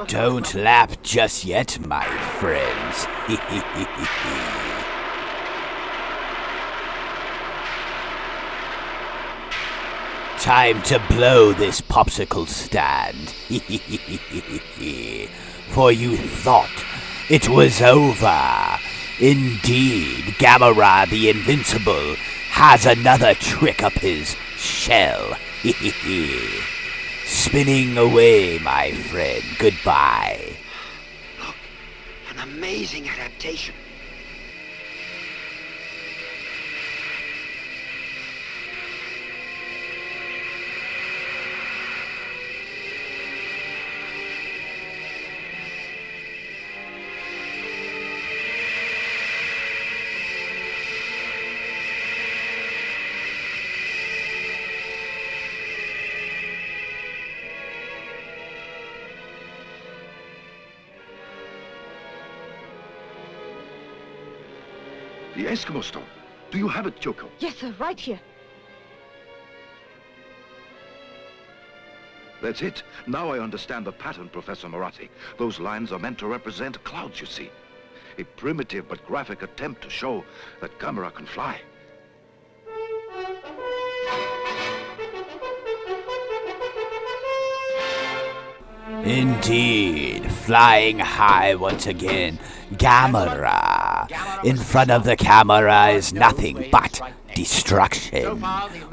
Don't laugh just yet, my friends. Time to blow this popsicle stand. For you thought it was over. Indeed, Gamera the Invincible has another trick up his shell. Spinning away, my friend. Goodbye. Look, an amazing adaptation. The Eskimo stone. Do you have it, Kyoko? Yes, sir, right here. That's it. Now I understand the pattern, Professor Moratti. Those lines are meant to represent clouds, you see. A primitive but graphic attempt to show that Gamera can fly. Indeed, flying high once again, Gamera. In front of the camera is nothing but destruction,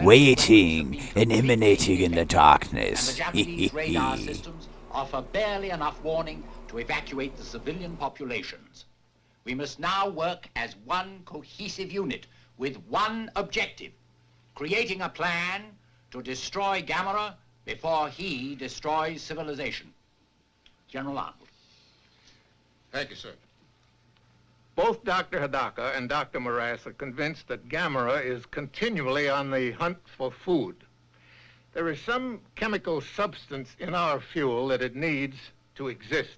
waiting and emanating in the darkness. Japanese radar systems offer barely enough warning to evacuate the civilian populations. We must now work as one cohesive unit with one objective, creating a plan to destroy Gamera before he destroys civilization. General Arnold. Thank you, sir. Both Dr. Hidaka and Dr. Morass are convinced that Gamera is continually on the hunt for food. There is some chemical substance in our fuel that it needs to exist.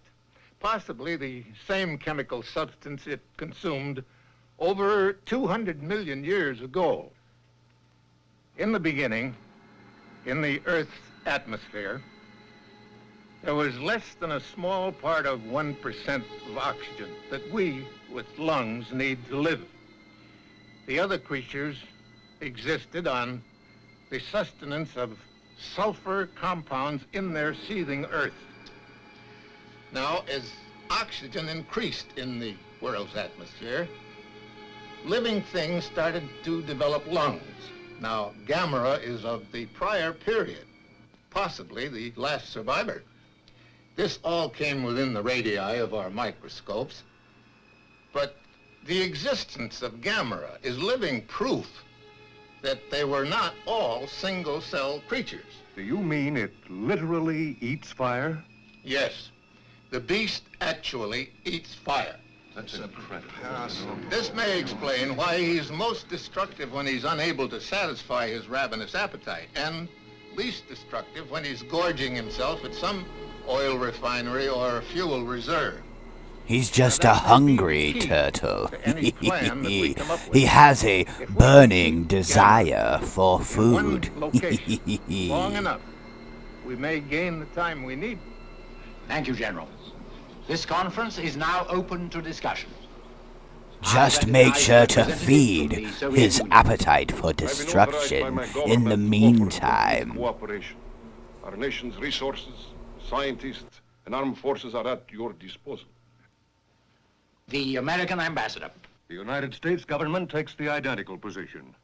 Possibly the same chemical substance it consumed over 200 million years ago. In the beginning, in the Earth's atmosphere, there was less than a small part of 1% of oxygen that we, with lungs, need to live. The other creatures existed on the sustenance of sulfur compounds in their seething earth. Now, as oxygen increased in the world's atmosphere, living things started to develop lungs. Now, Gamera is of the prior period, possibly the last survivor. This all came within the radii of our microscopes, but the existence of Gamera is living proof that they were not all single-cell creatures. Do you mean it literally eats fire? Yes, the beast actually eats fire. That's incredible. This may explain why he's most destructive when he's unable to satisfy his ravenous appetite, and least destructive when he's gorging himself at some oil refinery or fuel reserve. He's just a hungry turtle. He has a burning desire for food. Long enough, we may gain the time we need. Thank you, General. This conference is now open to discussion. Just make sure to feed his appetite for destruction in the meantime. Cooperation. Our nation's resources, scientists, and armed forces are at your disposal. The American ambassador. The United States government takes the identical position.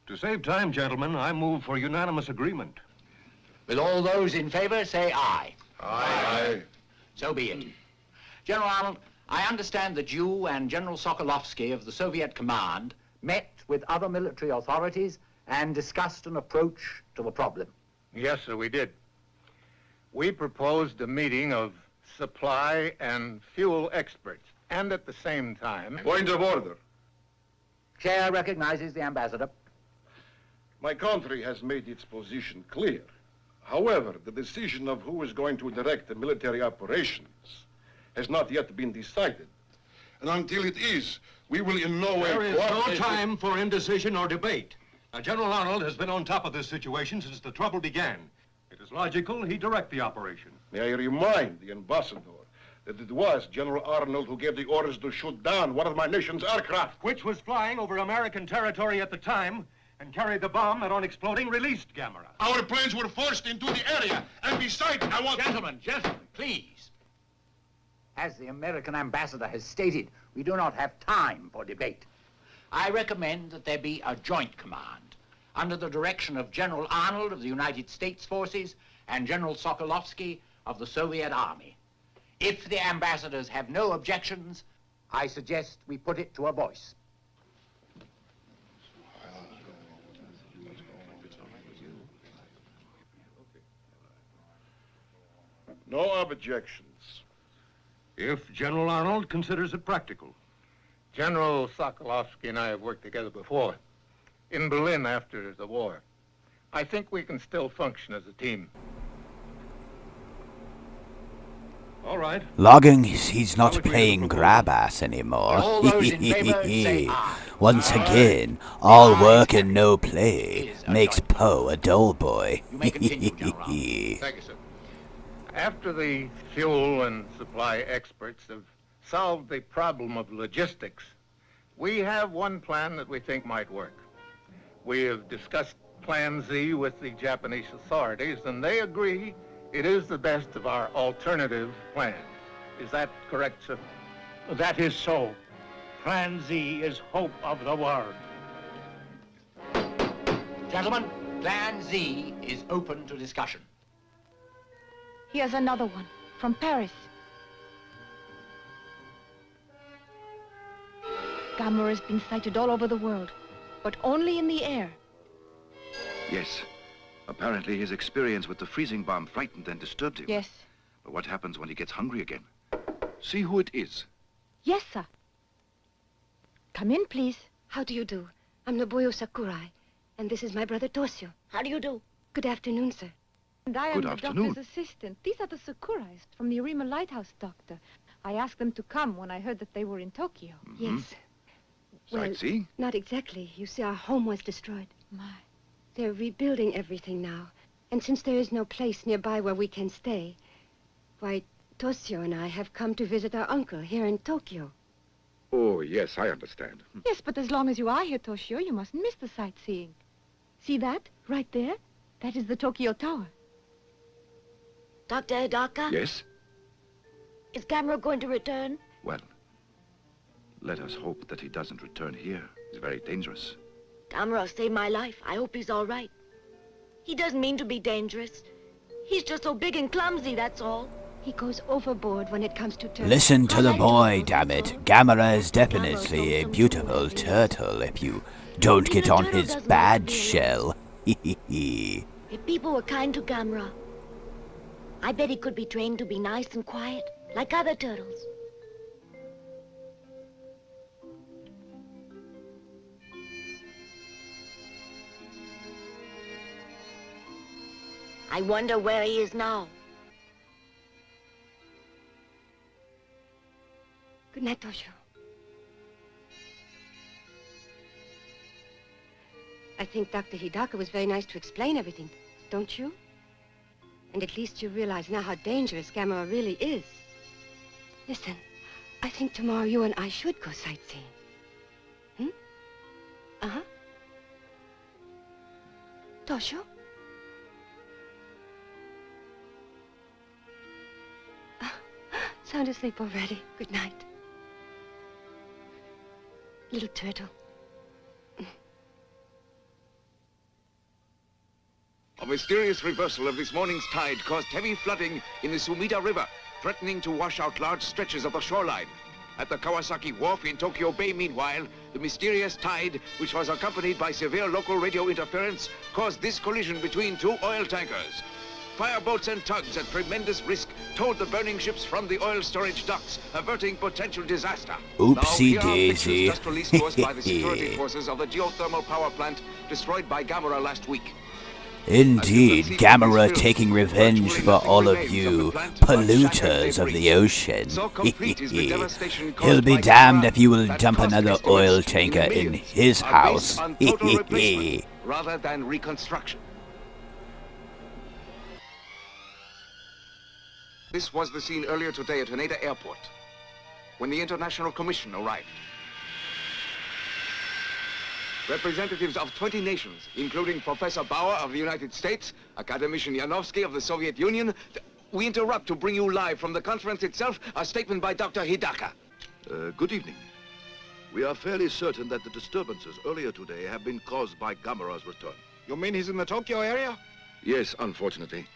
To save time, gentlemen, I move for unanimous agreement. Will all those in favor say aye? Aye. So be it. General Arnold, I understand that you and General Sokolovsky of the Soviet Command met with other military authorities and discussed an approach to the problem. Yes, sir, we did. We proposed a meeting of supply and fuel experts, and at the same time... Point of order. Chair recognizes the ambassador. My country has made its position clear. However, the decision of who is going to direct the military operations has not yet been decided. And until it is, we will in no way There is no cooperate. time for indecision or debate. Now, General Arnold has been on top of this situation since the trouble began. It is logical he direct the operation. May I remind the ambassador that it was General Arnold who gave the orders to shoot down one of my nation's aircraft. Which was flying over American territory at the time and carried the bomb that on exploding released Gamera. Our planes were forced into the area, and besides, I want... Gentlemen, please. As the American ambassador has stated, we do not have time for debate. I recommend that there be a joint command under the direction of General Arnold of the United States Forces and General Sokolovsky of the Soviet Army. If the ambassadors have no objections, I suggest we put it to a voice. No objections. If General Arnold considers it practical. General Sokolovsky and I have worked together before, in Berlin after the war. I think we can still function as a team. All right. Logging, he's not playing grab-ass anymore. All those in favor say aye. Once again, all work and no play makes Poe a dull boy. You may continue, General Arnold. Thank you, sir. After the fuel and supply experts have solved the problem of logistics, we have one plan that we think might work. We have discussed Plan Z with the Japanese authorities, and they agree it is the best of our alternative plans. Is that correct, sir? That is so. Plan Z is hope of the world. Gentlemen, Plan Z is open to discussion. Here's another one, from Paris. Gamera has been sighted all over the world, but only in the air. Yes. Apparently his experience with the freezing bomb frightened and disturbed him. Yes. But what happens when he gets hungry again? See who it is. Yes, sir. Come in, please. How do you do? I'm Nobuyo Sakurai, and this is my brother Toshio. How do you do? Good afternoon, sir. And I am Good the afternoon. doctor's assistant. These are the Sakurais from the Arima Lighthouse, Doctor. I asked them to come when I heard that they were in Tokyo. Yes. Well, Sightseeing? not exactly. You see, our home was destroyed. My. They're rebuilding everything now. And since there is no place nearby where we can stay, why, Toshio and I have come to visit our uncle here in Tokyo. Oh, yes, I understand. Yes, but as long as you are here, Toshio, you mustn't miss the sightseeing. See that? Right there? That is the Tokyo Tower. Dr. Hidaka? Yes? Is Gamera going to return? Well, let us hope that he doesn't return here. It's very dangerous. Gamera saved my life. I hope he's all right. He doesn't mean to be dangerous. He's just so big and clumsy, that's all. He goes overboard when it comes to turtles. Listen to the boy, damn it. Gamera is definitely a beautiful turtle if you don't get on his bad shell. If people were kind to Gamera, I bet he could be trained to be nice and quiet, like other turtles. I wonder where he is now. Good night, Toshio. I think Dr. Hidaka was very nice to explain everything, don't you? And at least you realize now how dangerous Gamera really is. Listen, I think tomorrow you and I should go sightseeing. Uh-huh. Toshio? Sound asleep already. Good night. Little turtle. A mysterious reversal of this morning's tide caused heavy flooding in the Sumida River, threatening to wash out large stretches of the shoreline. At the Kawasaki Wharf in Tokyo Bay, meanwhile, the mysterious tide, which was accompanied by severe local radio interference, caused this collision between two oil tankers. fireboats and tugs at tremendous risk towed the burning ships from the oil storage docks, averting potential disaster. Oopsie now, here are pictures daisy. just released to us by the security forces of the geothermal power plant destroyed by Gamera last week. Indeed, Gamera taking revenge for all of you polluters of the ocean. He'll be damned if you will dump another oil tanker in his house. Rather than reconstruction. This was the scene earlier today at Haneda Airport, when the International Commission arrived. Representatives of 20 nations, including Professor Bauer of the United States, Academician Yanovsky of the Soviet Union. We interrupt to bring you live from the conference itself a statement by Dr. Hidaka. Good evening. We are fairly certain that the disturbances earlier today have been caused by Gamera's return. You mean he's in the Tokyo area? Yes, unfortunately.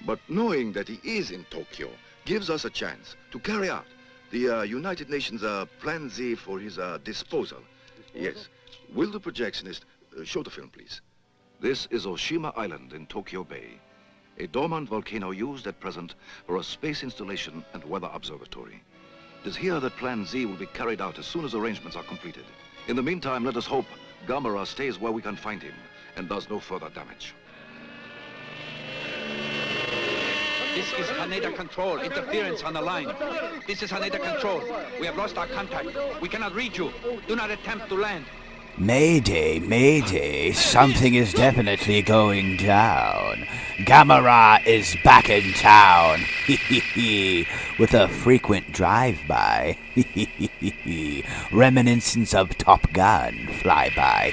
But knowing that he is in Tokyo gives us a chance to carry out the United Nations Plan Z for his disposal. Yes. Will the projectionist show the film, please? This is Oshima Island in Tokyo Bay, a dormant volcano used at present for a space installation and weather observatory. It is here that Plan Z will be carried out as soon as arrangements are completed. In the meantime, let us hope Gamera stays where we can find him and does no further damage. This is Haneda Control. Interference on the line. This is Haneda Control. We have lost our contact. We cannot reach you. Do not attempt to land. Mayday, mayday, something is definitely going down. Gamera is back in town, with a frequent drive-by. Reminiscence of Top Gun flyby.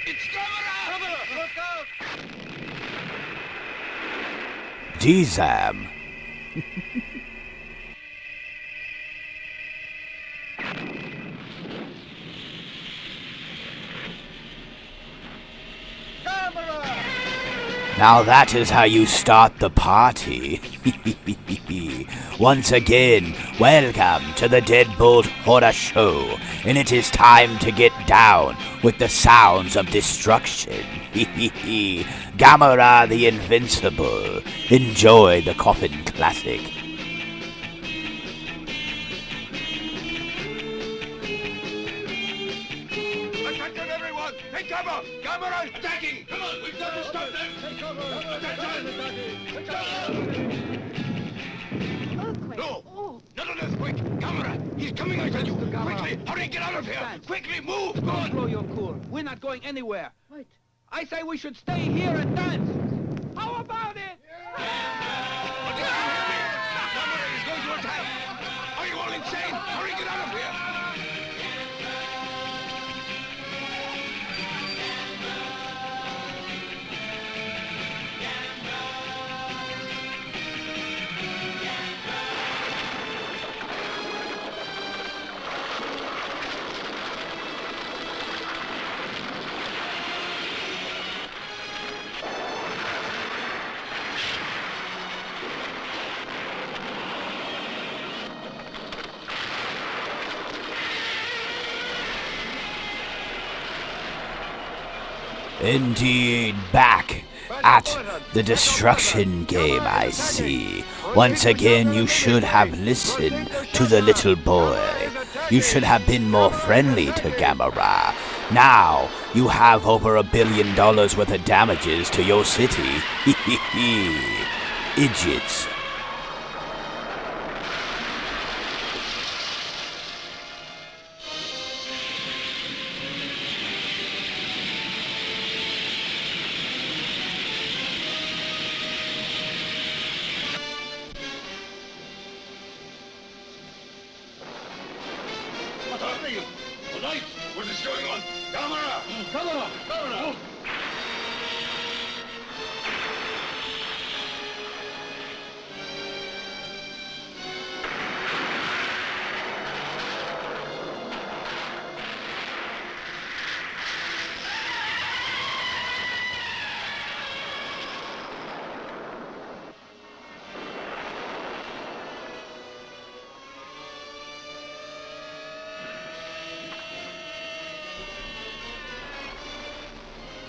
It's Gamera! Look out! D-Zam. Now that is how you start the party. Once again, welcome to the Deadbolt Horror Show, and it is time to get down with the sounds of destruction. Gamera the Invincible. Enjoy the Coffin Classic. Attention, everyone! Take cover! Gamera is attacking! Come on, we've got to stop them! Take cover! No! Not an earthquake! Gamera! He's coming, I tell you! Quickly! Hurry, get out of here! Quickly, move! Go on! Blow your cool. We're not going anywhere. Wait. I say we should stay here and dance. How about it? Gamera is going to attack! Are you all insane? Hurry, get out of here! Indeed, back at the destruction game, I see. Once again, you should have listened to the little boy. You should have been more friendly to Gamera. Now, you have over $1 billion worth of damages to your city. Idiots. What are you? The lights! What is going on? Gamera! Gamera! Gamera!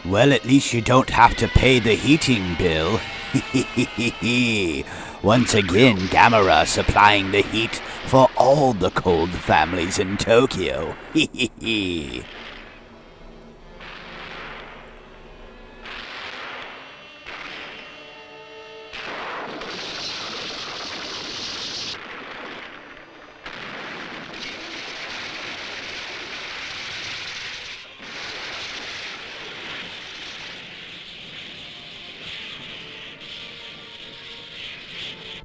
Well, at least you don't have to pay the heating bill. Once again, Gamera supplying the heat for all the cold families in Tokyo.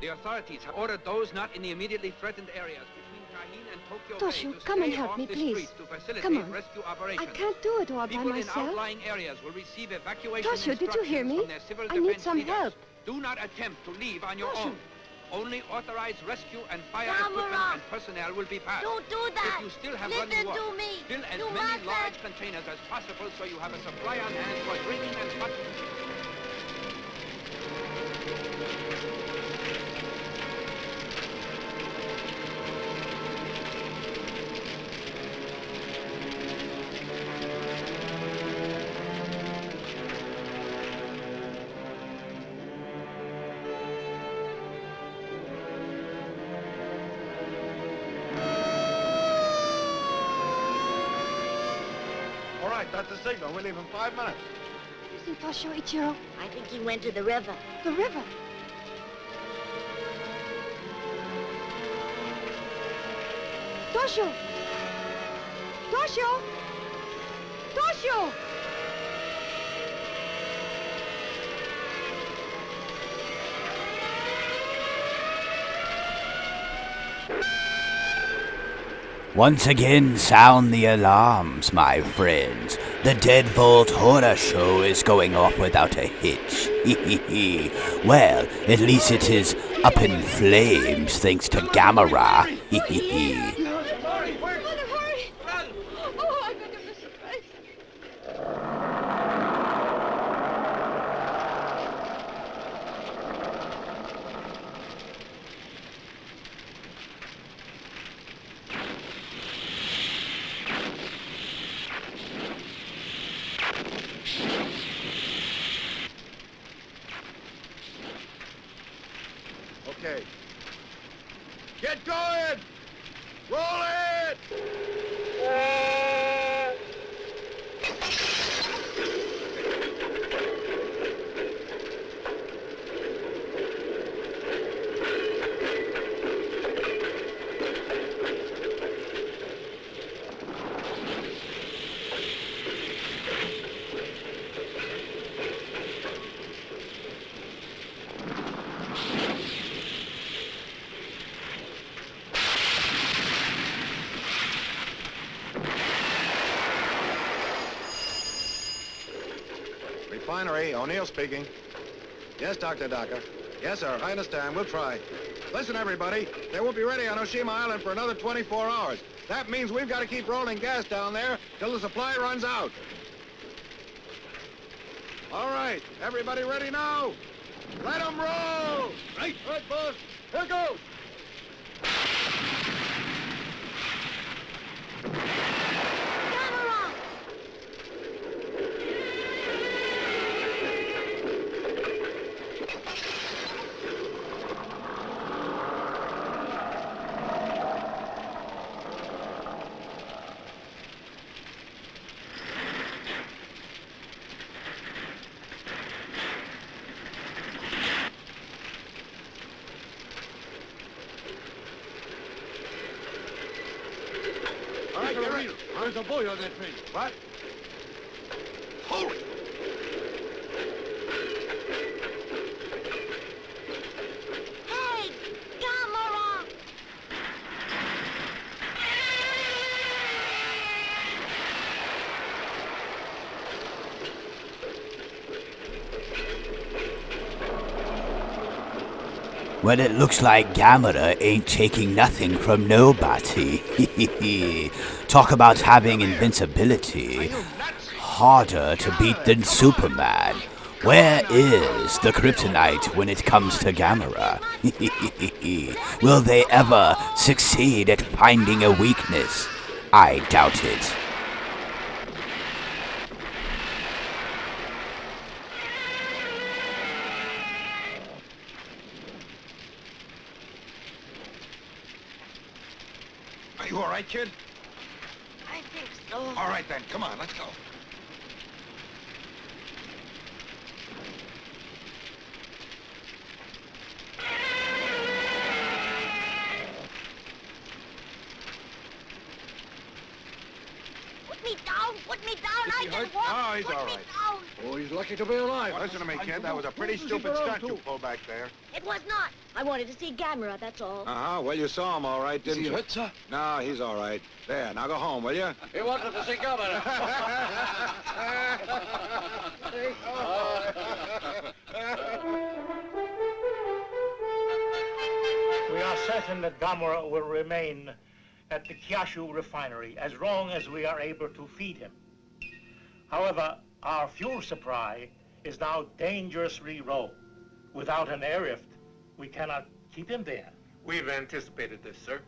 The authorities have ordered those not in the immediately threatened areas between Kahin and Tokyo Toshio, Bay to come and stay help off me, the please. streets to facilitate Come on. rescue operations. I can't do it all by People myself. in outlying areas will receive evacuation Toshio, did you hear instructions me? from their civil I need defense some leaders. help. Do not attempt to leave on your Toshio. own. Only authorized rescue and fire Gamera! equipment and personnel will be passed. Don't do that! If you still have Listen running water, to me! fill as You many mustn't! large containers as possible so you have a supply on hand for drinking and hot. All right, that's the signal. We'll leave in 5 minutes. You see Toshio, Ichiro? I think he went to the river. The river. Toshio! Toshio! Toshio! Once again, sound the alarms, my friends. The Deadbolt Horror Show is going off without a hitch. Well, at least it is up in flames thanks to Gamera. Hurry! Hurry! Oh, my goodness gracious. Okay. Get going! Roll it! Refinery, O'Neill speaking. Yes, Dr. Daka. Yes, sir, I understand. We'll try. Listen, everybody, they won't be ready on Oshima Island for another 24 hours. That means we've got to keep rolling gas down there till the supply runs out. All right, everybody ready now? Let them roll! Right, boss. Here goes. All right, get ready. There's a boy on that train. What? Hold it! Hey, Gamera! Well, it looks like Gamera ain't taking nothing from nobody. Talk about having invincibility. Harder to beat than Superman. Where is the kryptonite when it comes to Gamera? Will they ever succeed at finding a weakness? I doubt it. Are you all right, kid? I think so. All right, then. Come on, let's go. Put me down, I can walk. Oh, he's Put all me right. down. Oh, he's lucky to be alive. Listen to me, kid. That was a pretty stupid stunt you pulled back there. It was not. I wanted to see Gamera, that's all. Uh-huh. Well, you saw him all right, didn't Is he you? hurt, sir? No, he's all right. There, now go home, will you? He wanted to see Gamera. We are certain that Gamera will remain at the Kyashu refinery as long as we are able to feed him. However, our fuel supply is now dangerously low. Without an airlift, we cannot keep him there. We've anticipated this, sir.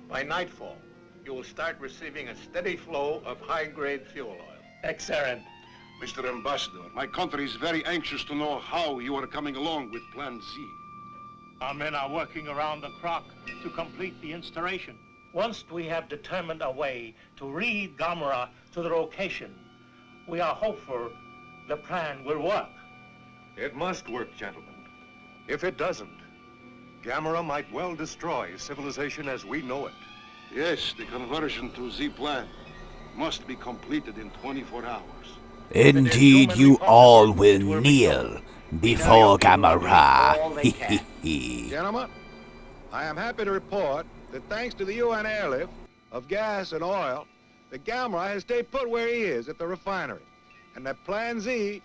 By nightfall, you will start receiving a steady flow of high-grade fuel oil. Excellent. Mr. Ambassador, my country is very anxious to know how you are coming along with Plan Z. Our men are working around the clock to complete the installation. Once we have determined a way to lead Gamera to the location, we are hopeful the plan will work. It must work, gentlemen. If it doesn't, Gamera might well destroy civilization as we know it. Yes, the conversion to Z plan must be completed in 24 hours. Indeed, you all will kneel before Gamera. Gentlemen, I am happy to report that thanks to the UN airlift of gas and oil, the Gamera has stayed put where he is at the refinery, and that Plan Z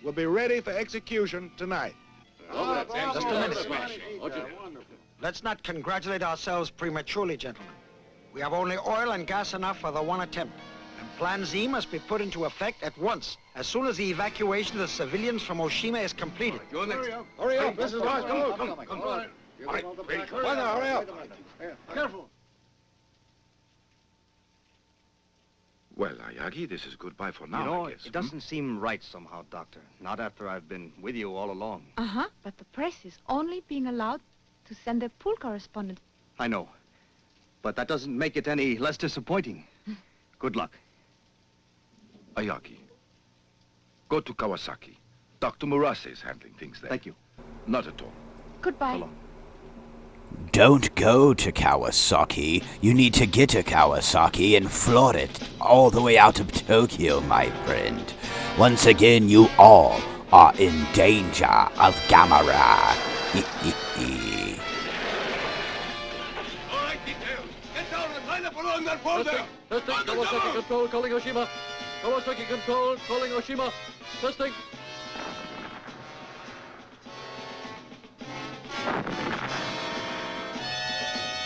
will be ready for execution tonight. Just a minute. Let's not congratulate ourselves prematurely, gentlemen. We have only oil and gas enough for the one attempt. And Plan Z must be put into effect at once, as soon as the evacuation of the civilians from Oshima is completed. You're next. Hurry up, this is ours. Come on. Come on. All right, ready. Well, now, hurry up. Careful. Well, Ayagi, this is goodbye for now, You know, I guess. it doesn't seem right somehow, Doctor. Not after I've been with you all along. Uh-huh, but the press is only being allowed to send their pool correspondent. I know. But that doesn't make it any less disappointing. Good luck. Ayagi, go to Kawasaki. Dr. Murase is handling things there. Thank you. Not at all. Goodbye. Don't go to Kawasaki. You need to get to Kawasaki and float it all the way out of Tokyo, my friend. Once again, you all are in danger of Gamera. All right, details. Get down and line up along that wall there. Testing, Kawasaki Control, calling Oshima. Kawasaki Control, calling Oshima. Testing.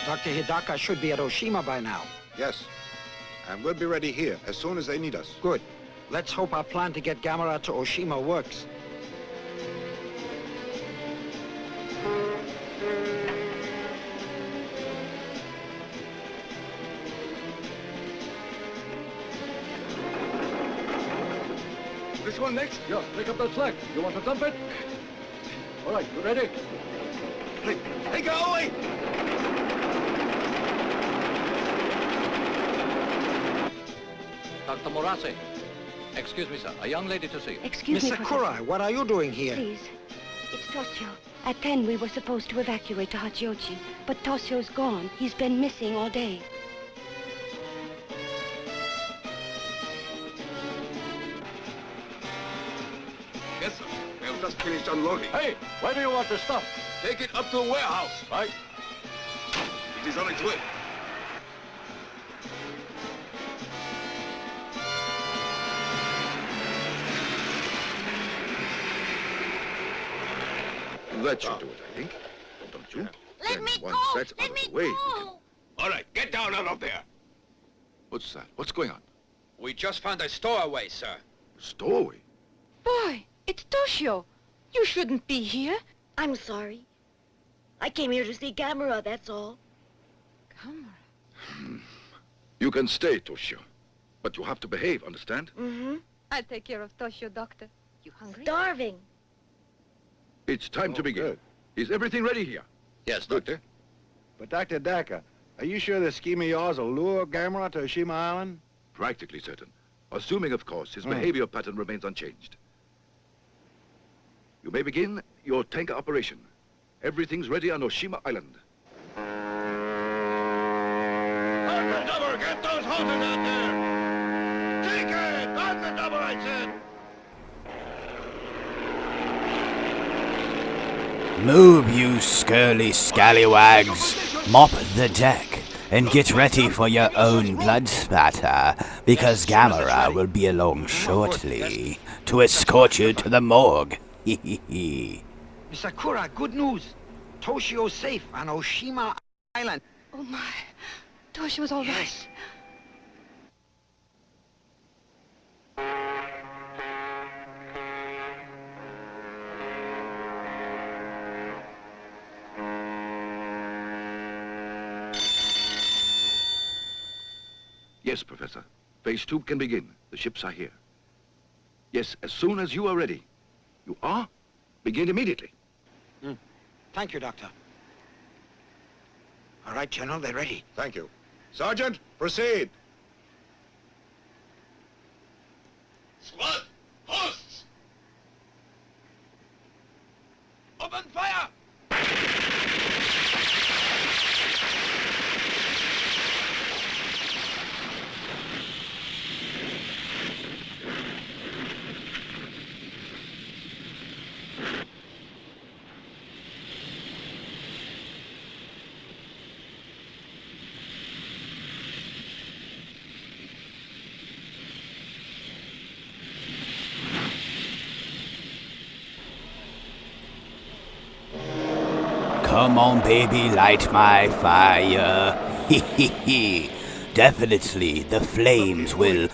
Dr. Hidaka should be at Oshima by now. Yes, and we'll be ready here as soon as they need us. Good. Let's hope our plan to get Gamera to Oshima works. This one next? Yeah, pick up that slack. You want to dump it? All right, you ready? Hey, go away! Dr. Murase. Excuse me, sir. A young lady to see you. Excuse Miss me, Sakurai, what are you doing here? Please. It's Toshio. At 10, we were supposed to evacuate to Hachiochi, but Toshio's gone. He's been missing all day. Yes, sir. We've just finished unloading. Hey, where do you want the stuff? Take it up to the warehouse. Right. It is on its way. That should do it, I think. Don't you? Let me once go! that's Let out me of the way, go! All right, get down out of there. What's that? What's going on? We just found a stowaway, sir. Stowaway? Boy, it's Toshio. You shouldn't be here. I'm sorry. I came here to see Gamera, that's all. Gamera? You can stay, Toshio. But you have to behave, understand? Mm-hmm. I'll take care of Toshio, Doctor. You hungry? Starving. It's time to begin. Good. Is everything ready here? Yes, Doctor. But Dr. Daka, Are you sure this scheme of yours will lure Gamera to Oshima Island? Practically certain. Assuming, of course, his behavior pattern remains unchanged. You may begin your tanker operation. Everything's ready on Oshima Island. Undercover, get those hoses out there! Take it! Undercover, I said! Move, you scurly scallywags. Mop the deck and get ready for your own blood spatter, because Gamera will be along shortly to escort you to the morgue. Sakura, good news. Toshio's safe on Oshima Island. Oh, my. Toshio's all right. Yes, Professor. Phase 2 can begin. The ships are here. Yes, as soon as you are ready. You are? Begin immediately. Thank you, Doctor. All right, General, they're ready. Thank you. Sergeant, proceed. Squad, hosts! Open fire! Come on, baby, light my fire. Definitely, the flames will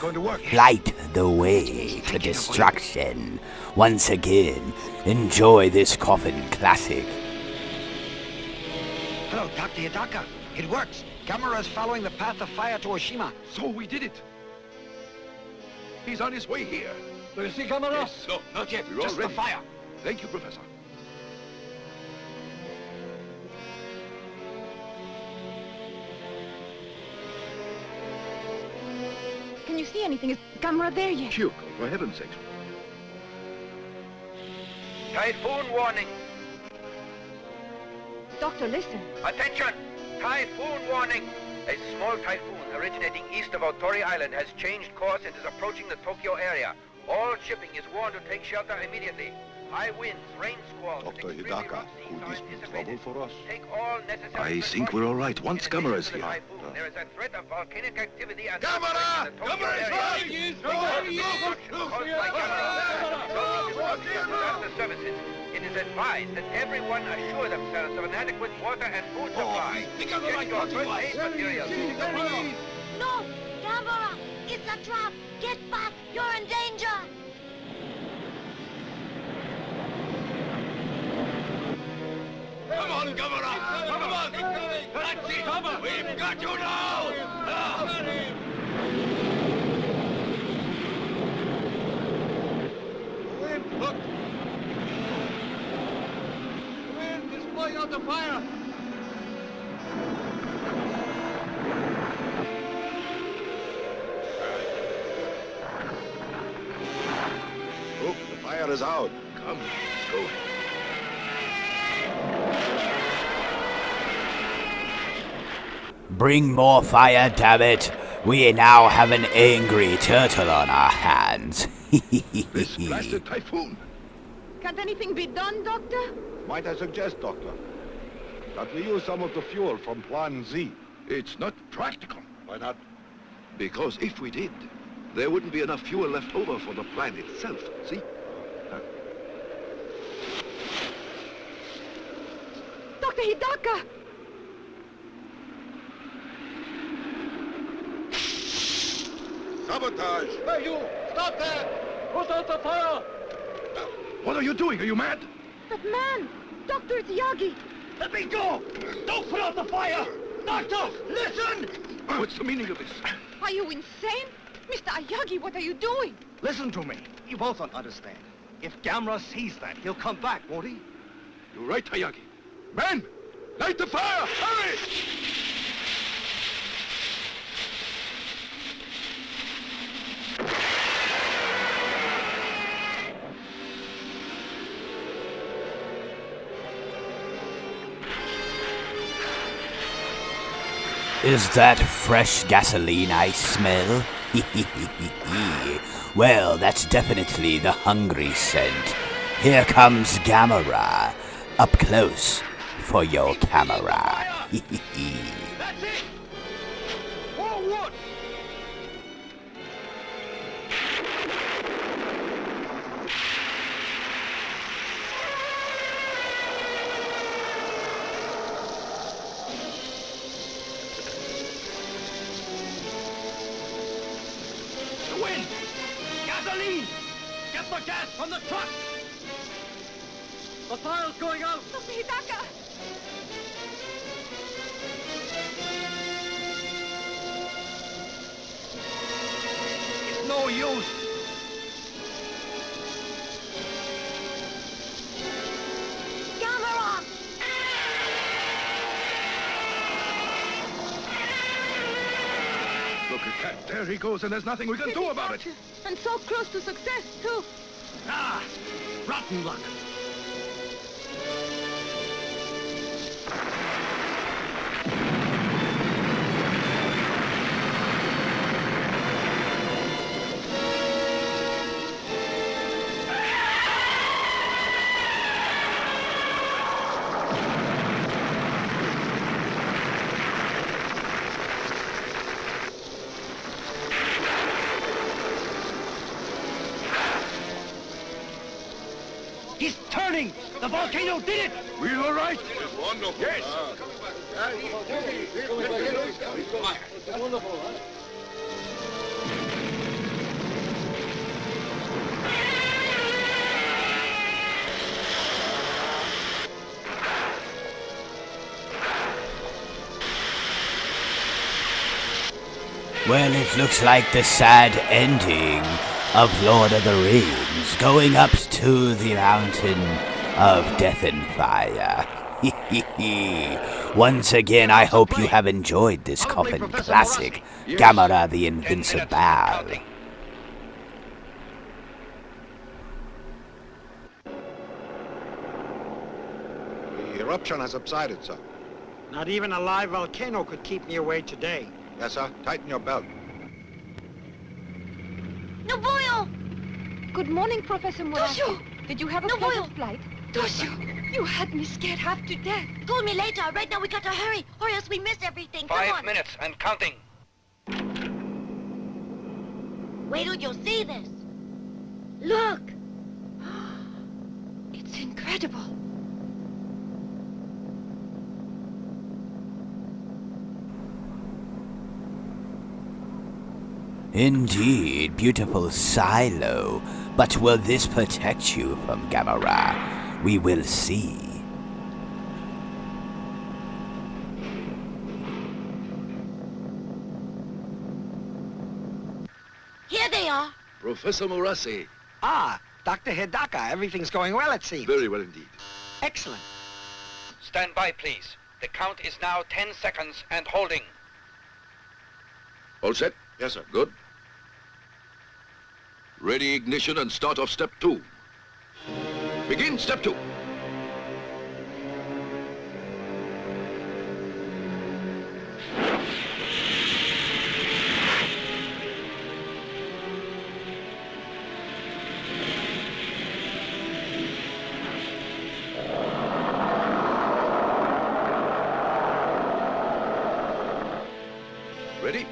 light the way to destruction. Once again, enjoy this coffin classic. Hello, Dr. Hidaka. It works. Gamera's following the path of fire to Oshima. So we did it. He's on his way here. Do you see Gamera? Yes. No, not yet. Just the fire. Thank you, Professor. Can you see anything? Is Gamera there yet? Kyoko, for heaven's sake. Typhoon warning. Doctor, listen. Attention! Typhoon warning! A small typhoon originating east of Otori Island has changed course and is approaching the Tokyo area. All shipping is warned to take shelter immediately. High winds, rain squalls, Dr. Hidaka, could this be trouble for us? Take all necessary I think we're all right once Gamera is here. There is a threat of volcanic activity and Gamera! Gamera is disaster services. It is advised that everyone assure themselves of an adequate water and food supply. Get your first aid materials. No! Gamera! It's a trap! Get back! You're in danger! Come on, Gamera! Come on! That's it! We've got you now! Wind, look! The wind is blowing out the fire! Look, the fire is out. Come, let's go. Bring more fire, damn it. We now have an angry turtle on our hands. This blasted typhoon. Can't anything be done, Doctor? Might I suggest, Doctor, that we use some of the fuel from Plan Z? It's not practical. Why not? Because if we did, there wouldn't be enough fuel left over for the plan itself, see? Dr. Hidaka! Sabotage! Hey, you! Stop there! Put out the fire! What are you doing? Are you mad? That man! Doctor, it's Yagi! Let me go! Don't put out the fire! Doctor, listen! What's the meaning of this? Are you insane? Mr. Ayagi, what are you doing? Listen to me. You both don't understand. If Gamera sees that, he'll come back, won't he? You're right, Hayagi. Men! Light the fire! Hurry! Is that fresh gasoline I smell? Well, that's definitely the hungry scent. Here comes Gamera, up close for your camera. That's it! Forward! The wind! Gasoline! Get the gas from the truck! The fire's going out! Dr. Hidaka! It's no use! Gamera! Look at that. There he goes, and there's nothing we can do about it. And so close to success, too. Ah! Rotten luck! He's turning! The volcano did it! We all right? Wonderful. Yes. Well, it looks like the sad ending of Lord of the Rings, going up to the mountain of death and fire. Once again, I hope you have enjoyed this coffin classic, Gamera the Invincible. The eruption has subsided, sir. Not even a live volcano could keep me away today. Yes, sir. Tighten your belt. Nobuyo! Good morning, Professor Murashi. Toshio! Did you have a Nobuyo! pleasant flight? Toshio! You had me scared half to death. Call me later. Right now we got to hurry, or else we miss everything. Come 5 on. minutes and counting. Wait till you see this. Look! It's incredible. Indeed, beautiful silo. But will this protect you from Gamera? We will see. Here they are. Professor Murase. Ah, Dr. Hidaka. Everything's going well, it seems. Very well indeed. Excellent. Stand by, please. The count is now 10 seconds and holding. All set? Yes, sir. Good. Ready ignition and start off step 2. Begin step 2. Ready?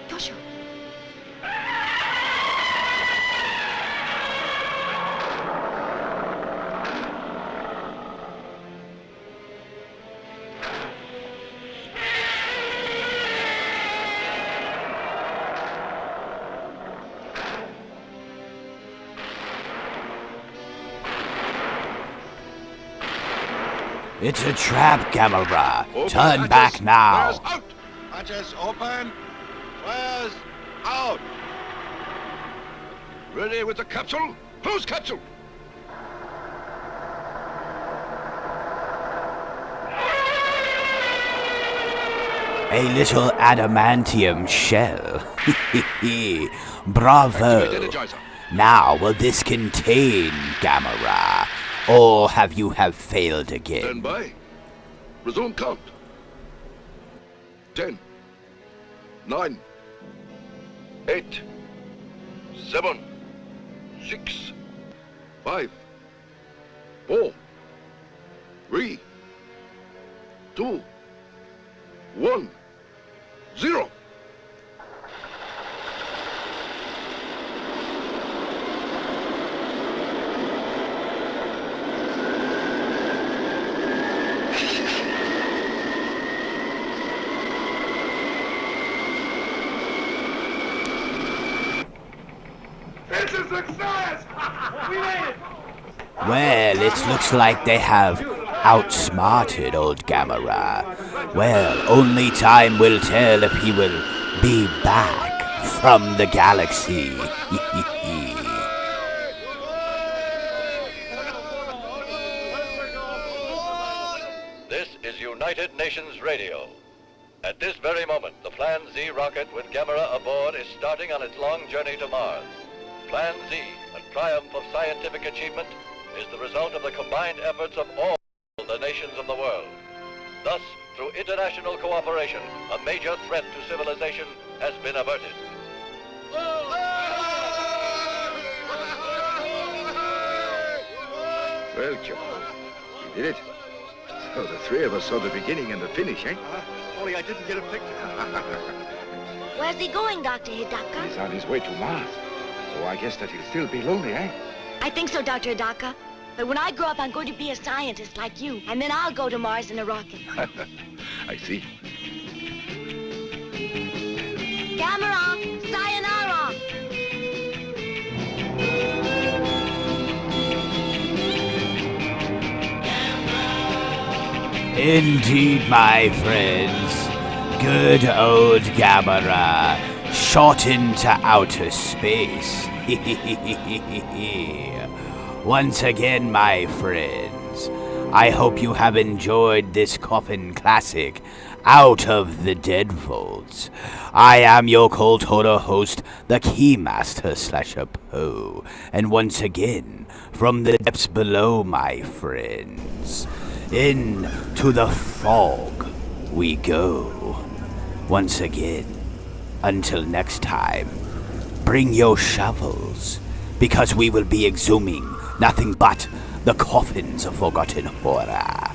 Toshio. It's a trap, Gamera. Open Turn hatches. back now. Flares out. Hatches open. Flares out. Ready with the capsule? Close capsule. A little adamantium shell. Bravo. Activate energizer. Now, will this contain Gamera? Or have you failed again? Stand by. Resume count. 10, 9, 8, 7, 6, 5, 4, 3, 2, 1, 0. It's a success! We made it! Well, it looks like they have outsmarted old Gamera. Well, only time will tell if he will be back from the galaxy. This is United Nations Radio. At this very moment, the Plan Z rocket with Gamera aboard is starting on its long journey to Mars. Plan Z, a triumph of scientific achievement, is the result of the combined efforts of all the nations of the world. Thus, through international cooperation, a major threat to civilization has been averted. Well, Chapo, we did it. So the three of us saw the beginning and the finish, eh? Only I didn't get a picture. Where's he going, Dr. Hidaka? He's on his way to Mars. So I guess that he'll still be lonely, eh? I think so, Dr. Hidaka. But when I grow up, I'm going to be a scientist like you. And then I'll go to Mars in a rocket. I see. Gamera, sayonara! Indeed, my friends. Good old Gamera, shot into outer space. Once again, my friends, I hope you have enjoyed this coffin classic, Out of the Dead Vaults. I am your Cold Horror host, the Keymaster /Poe, and once again, from the depths below, my friends, into the fog we go. Once again, until next time, bring your shovels, because we will be exhuming nothing but the coffins of forgotten horror.